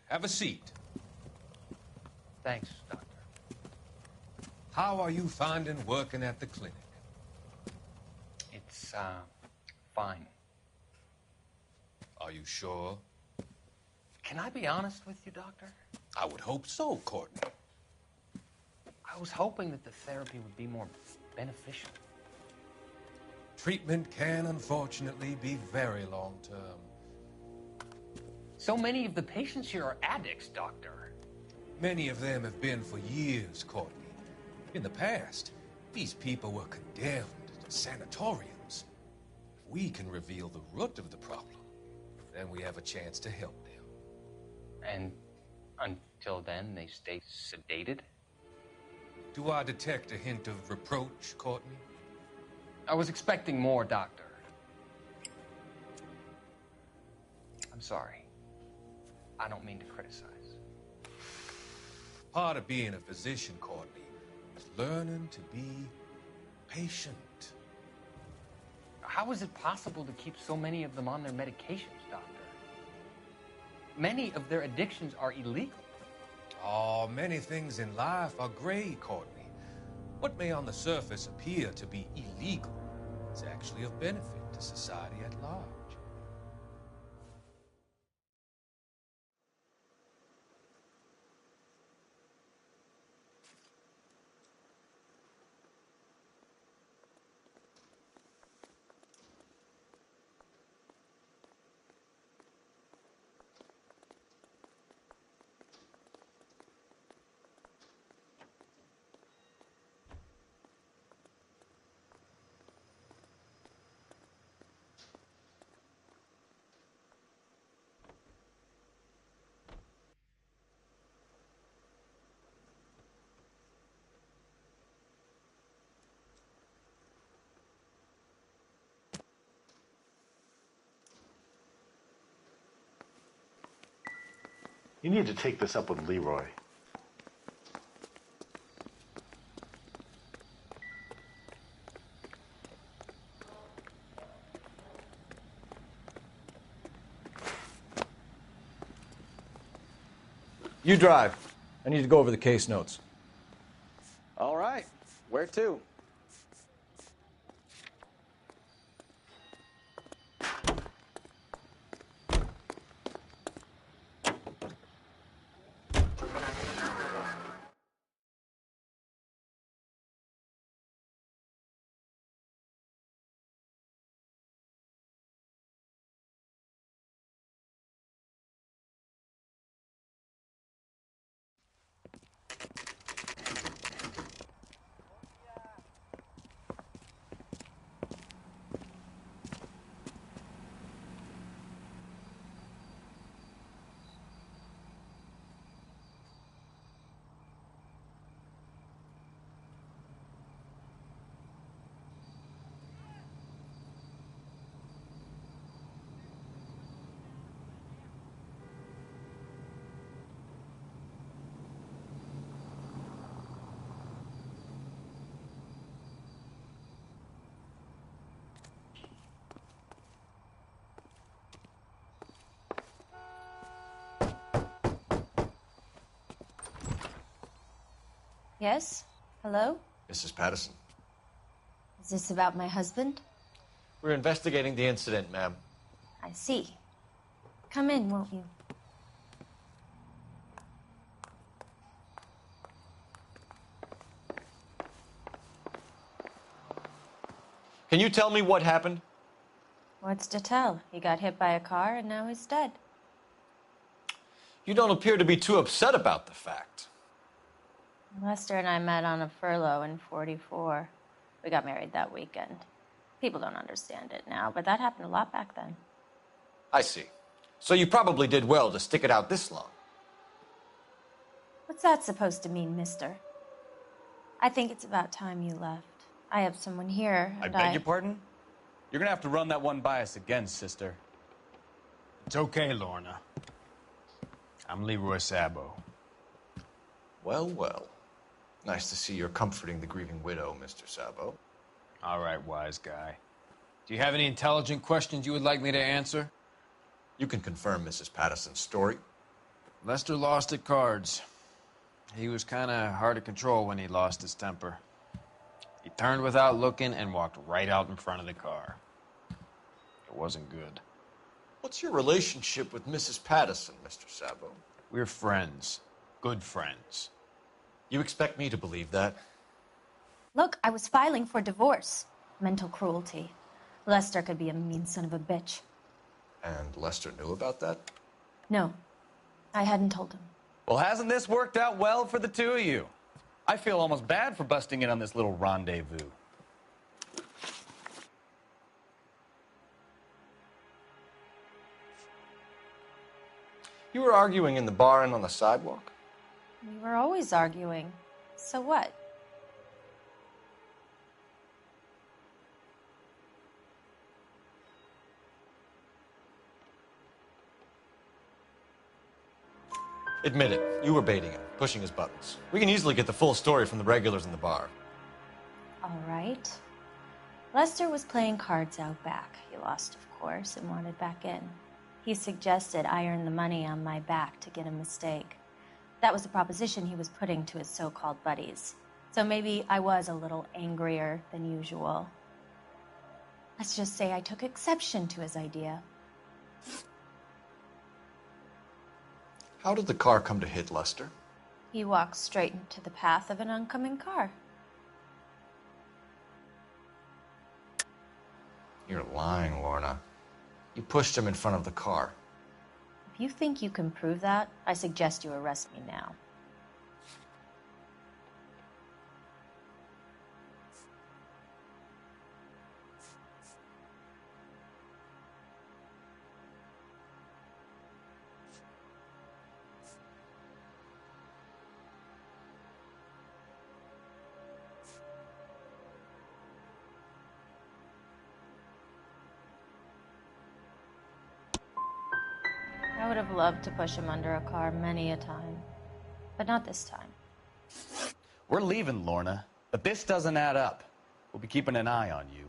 Have a seat. Thanks, Doctor. How are you finding working at the clinic? It's, fine. Are you sure? Can I be honest with you, Doctor? I would hope so, Courtney. I was hoping that the therapy would be more beneficial. Treatment can, unfortunately, be very long-term. So many of the patients here are addicts, Doctor. Many of them have been for years, Courtney. In the past, these people were condemned to sanatoriums. If we can reveal the root of the problem, then we have a chance to help them. And until then, they stay sedated? Do I detect a hint of reproach, Courtney? I was expecting more, Doctor. I'm sorry. I don't mean to criticize. Part of being a physician, Courtney, is learning to be patient. How is it possible to keep so many of them on their medications, Doctor? Many of their addictions are illegal. Oh, many things in life are gray, Courtney. What may on the surface appear to be illegal is actually of benefit to society at large. You need to take this up with Leroy. You drive. I need to go over the case notes. All right. Where to? Yes? Hello? Mrs. Patterson. Is this about my husband? We're investigating the incident, ma'am. I see. Come in, won't you? Can you tell me what happened? What's to tell? He got hit by a car and now he's dead. You don't appear to be too upset about the fact. Lester and I met on a furlough in '44. We got married that weekend. People don't understand it now, but that happened a lot back then. I see. So you probably did well to stick it out this long. What's that supposed to mean, mister? I think it's about time you left. I have someone here, I and beg your pardon? You're gonna have to run that one by us again, sister. It's okay, Lorna. I'm Leroy Sabo. Well, well. Nice to see you're comforting the grieving widow, Mr. Sabo. All right, wise guy. Do you have any intelligent questions you would like me to answer? You can confirm Mrs. Patterson's story. Lester lost at cards. He was kind of hard to control when he lost his temper. He turned without looking and walked right out in front of the car. It wasn't good. What's your relationship with Mrs. Patterson, Mr. Sabo? We're friends. Good friends. You expect me to believe that? Look, I was filing for divorce. Mental cruelty. Lester could be a mean son of a bitch. And Lester knew about that? No, I hadn't told him. Well, hasn't this worked out well for the two of you? I feel almost bad for busting in on this little rendezvous. You were arguing in the bar and on the sidewalk? We were always arguing. So what? Admit it, you were baiting him, pushing his buttons. We can easily get the full story from the regulars in the bar. All right. Lester was playing cards out back. He lost, of course, and wanted back in. He suggested I earn the money on my back to get a mistake. That was the proposition he was putting to his so-called buddies. So maybe I was a little angrier than usual. Let's just say I took exception to his idea. How did the car come to hit Lester? He walked straight into the path of an oncoming car. You're lying, Lorna. You pushed him in front of the car. If you think you can prove that, I suggest you arrest me now. I would have loved to push him under a car many a time, but not this time. We're leaving, Lorna, but this doesn't add up. We'll be keeping an eye on you.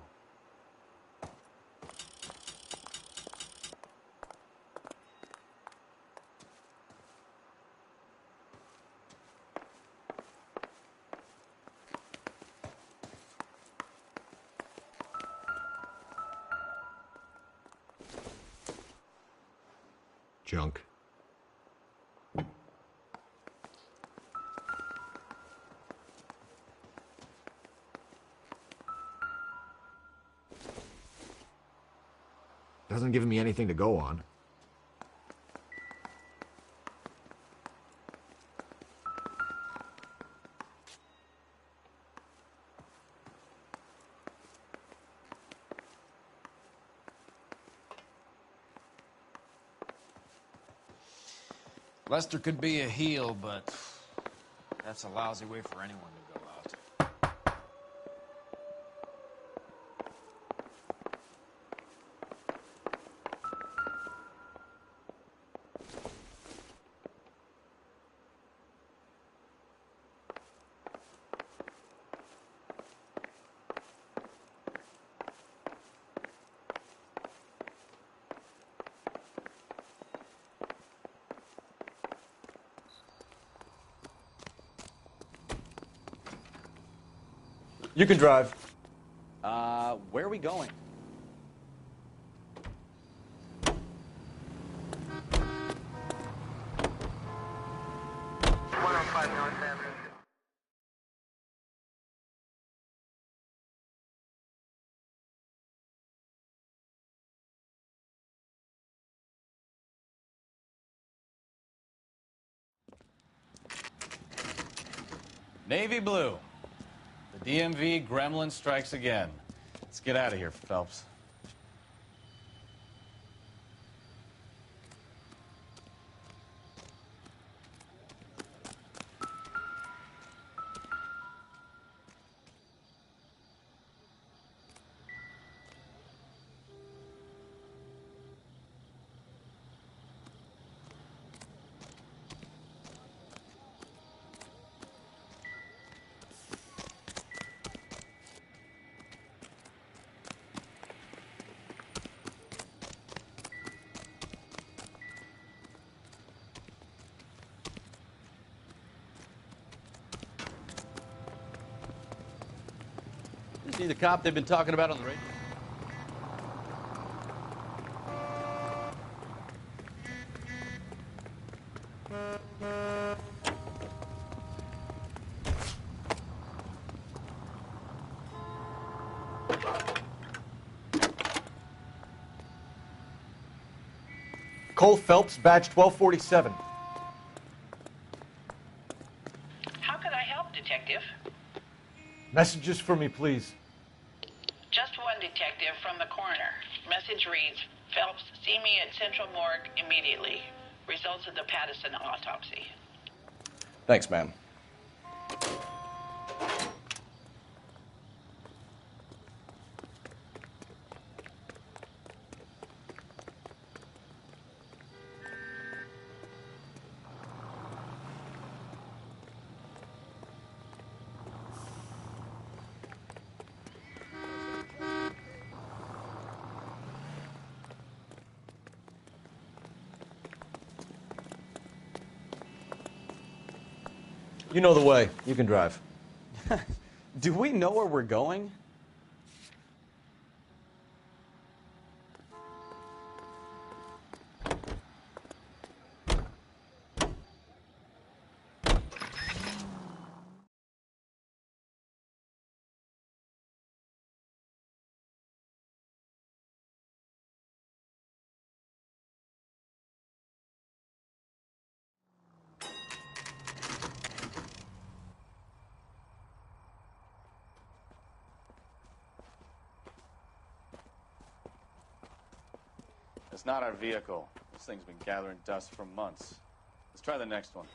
Junk. Doesn't give me anything to go on. Lester could be a heel, but that's a lousy way for anyone to go out. You can drive. Where are we going? Navy blue. The DMV gremlin strikes again. Let's get out of here, Phelps. Is he the cop they've been talking about on the radio? Cole Phelps, badge 1247. How can I help, Detective? Messages for me, please. Just one detective from the coroner. Message reads, Phelps, see me at Central Morgue immediately. Results of the Pattison autopsy. Thanks, ma'am. You know the way. You can drive. Do we know where we're going? It's not our vehicle. This thing's been gathering dust for months. Let's try the next one.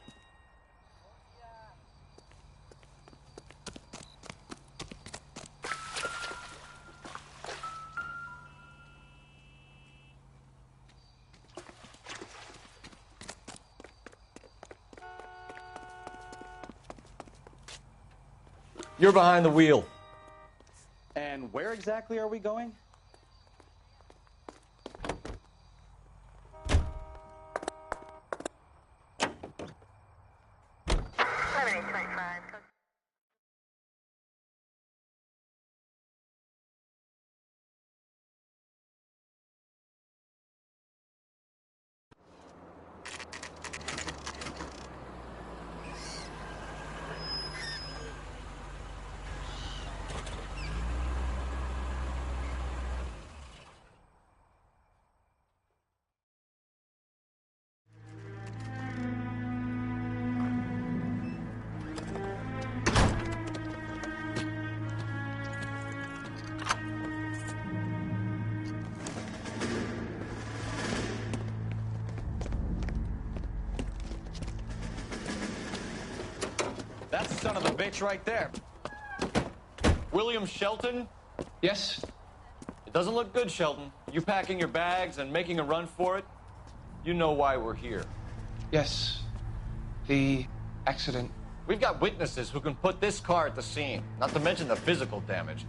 You're behind the wheel. And where exactly are we going? That's the son of a bitch right there. William Shelton? Yes? It doesn't look good, Shelton. You packing your bags and making a run for it? You know why we're here. Yes. The accident. We've got witnesses who can put this car at the scene, not to mention the physical damage.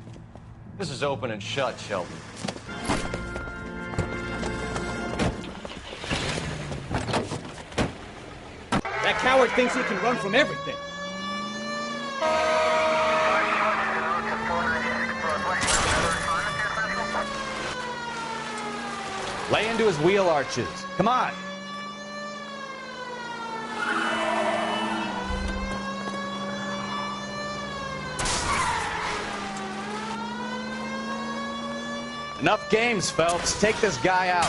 This is open and shut, Shelton. That coward thinks he can run from everything. Lay into his wheel arches. Come on. Enough games, Phelps. Take this guy out.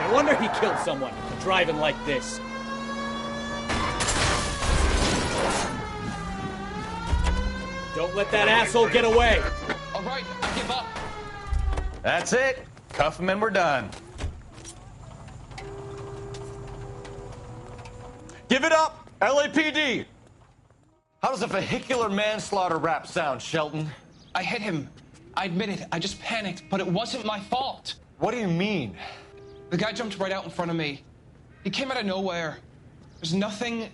No wonder he killed someone for driving like this. Don't let that asshole get away. All right, I give up. That's it. Cuff him and we're done. Give it up, LAPD! How does a vehicular manslaughter rap sound, Shelton? I hit him. I admit it. I just panicked, but it wasn't my fault. What do you mean? The guy jumped right out in front of me. He came out of nowhere. There's nothing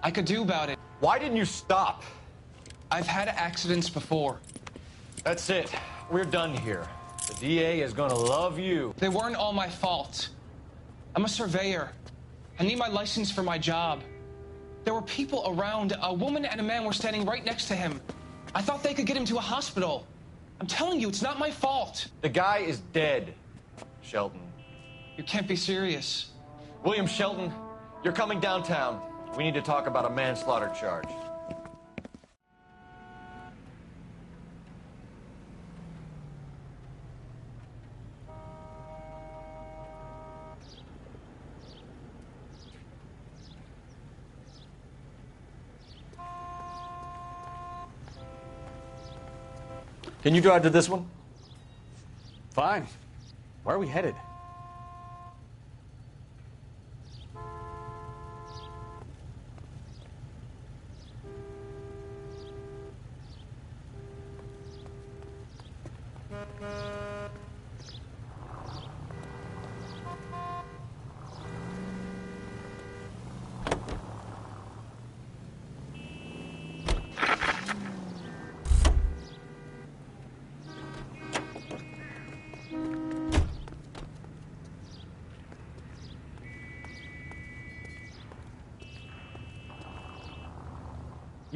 I could do about it. Why didn't you stop? I've had accidents before. That's it. We're done here. The DA is gonna love you. They weren't all my fault. I'm a surveyor. I need my license for my job. There were people around. A woman and a man were standing right next to him. I thought they could get him to a hospital. I'm telling you, it's not my fault. The guy is dead, Shelton. You can't be serious. William Shelton, you're coming downtown. We need to talk about a manslaughter charge. Can you drive to this one? Fine. Where are we headed?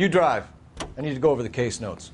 You drive. I need to go over the case notes.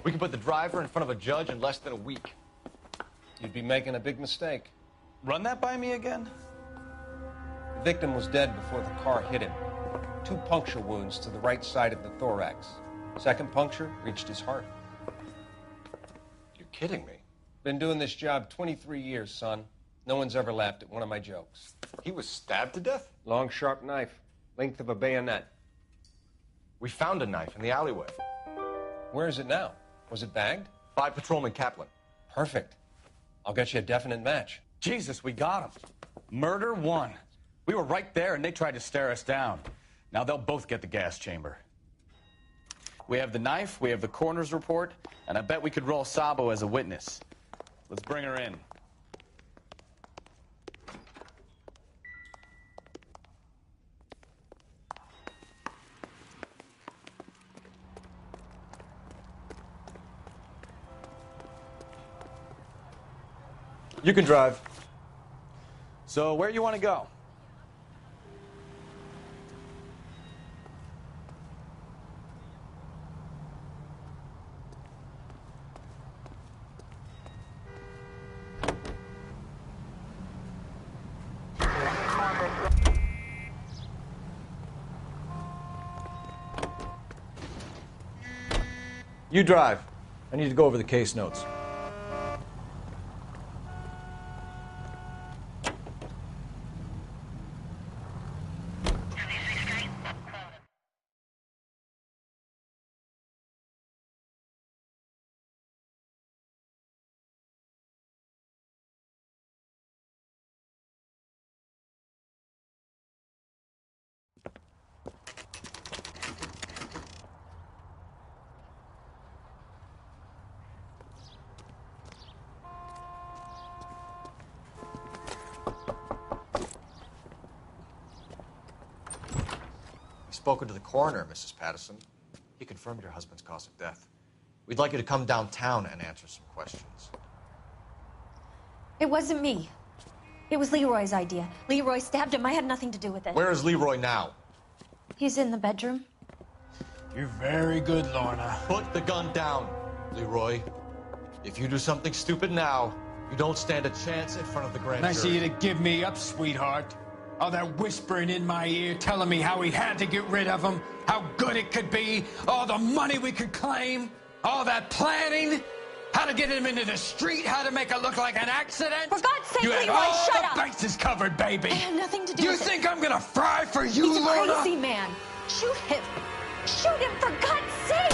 We can put the driver in front of a judge in less than a week. You'd be making a big mistake. Run that by me again? The victim was dead before the car hit him. 2 puncture wounds to the right side of the thorax. Second puncture reached his heart. You're kidding me. Been doing this job 23 years, son. No one's ever laughed at one of my jokes. He was stabbed to death? Long, sharp knife. Length of a bayonet. We found a knife in the alleyway. Where is it now? Was it bagged? By Patrolman Kaplan. Perfect. I'll get you a definite match. Jesus, we got him. Murder 1. We were right there, and they tried to stare us down. Now they'll both get the gas chamber. We have the knife, we have the coroner's report, and I bet we could roll Sabo as a witness. Let's bring her in. You can drive. So, where you want to go? You drive. I need to go over the case notes. Spoken to the coroner, Mrs. Patterson. He confirmed your husband's cause of death. We'd like you to come downtown and answer some questions. It wasn't me. It was Leroy's idea. Leroy stabbed him. I had nothing to do with it. Where is Leroy now? He's in the bedroom. You're very good, Lorna. Put the gun down, Leroy. If you do something stupid now, you don't stand a chance in front of the grand jury. Nice of you to give me up, sweetheart. All that whispering in my ear, telling me how we had to get rid of him, how good it could be, all the money we could claim, all that planning, how to get him into the street, how to make it look like an accident. For God's sake, you had Leroy, all shut the up! bases covered, baby. I had nothing to do You with it. think I'm gonna fry for you, He's a Lorna? crazy man. Shoot him. Shoot him, for God's sake!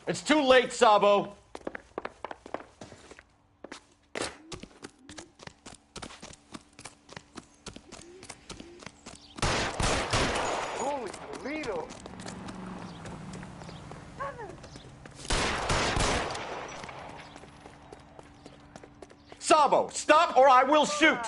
It's too late, Sabo. Holy Toledo. Sabo, stop or I will shoot.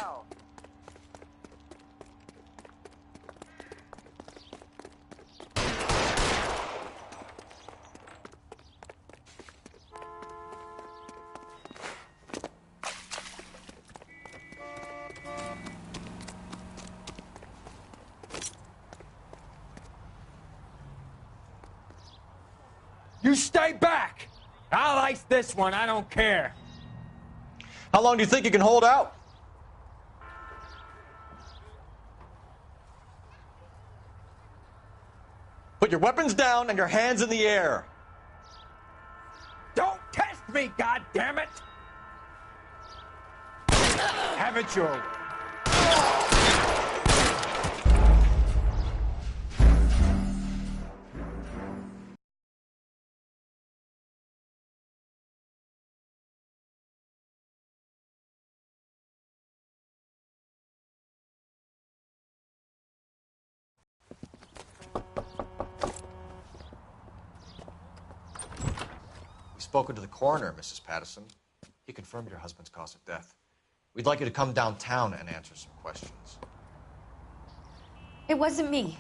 You stay back. I'll ice this one. I don't care. How long do you think you can hold out? Put your weapons down and your hands in the air. Don't test me, goddammit! Have it your way. We've spoken to the coroner, Mrs. Patterson. He confirmed your husband's cause of death. We'd like you to come downtown and answer some questions. It wasn't me.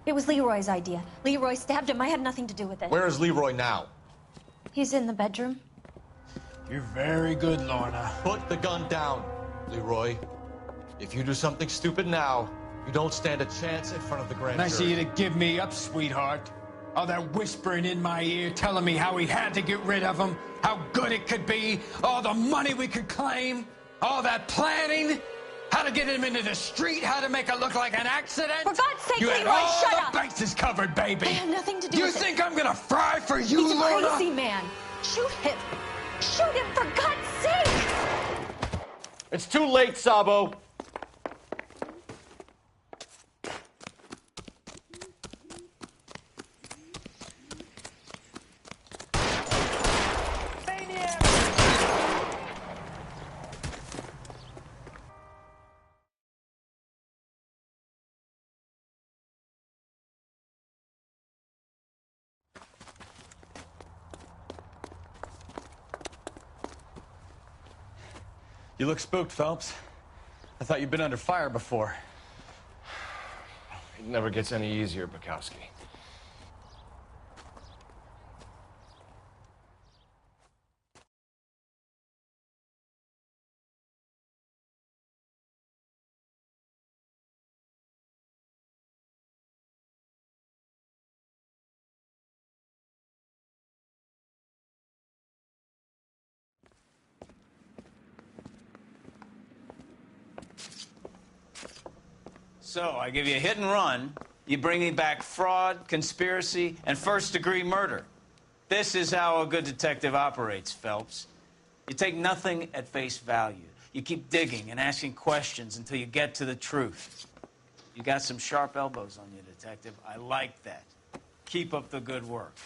It was Leroy's idea. Leroy stabbed him. I had nothing to do with it. Where is Leroy now? He's in the bedroom. You're very good, Lorna. Put the gun down, Leroy. If you do something stupid now, you don't stand a chance in front of the grand jury. Nice of you to give me up, sweetheart. All that whispering in my ear, telling me how we had to get rid of him, how good it could be, all the money we could claim, all that planning, how to get him into the street, how to make it look like an accident. For God's sake, you had Leroy, all shut the up! bases covered, baby. I have nothing to do you with it. You think I'm gonna fry for you, He's Lorna? a crazy man. Shoot him. Shoot him, for God's sake! It's too late, Sabo. You look spooked, Phelps. I thought you'd been under fire before. It never gets any easier, Bukowski. So, I give you a hit and run, you bring me back fraud, conspiracy, and first-degree murder. This is how a good detective operates, Phelps. You take nothing at face value. You keep digging and asking questions until you get to the truth. You got some sharp elbows on you, detective. I like that. Keep up the good work.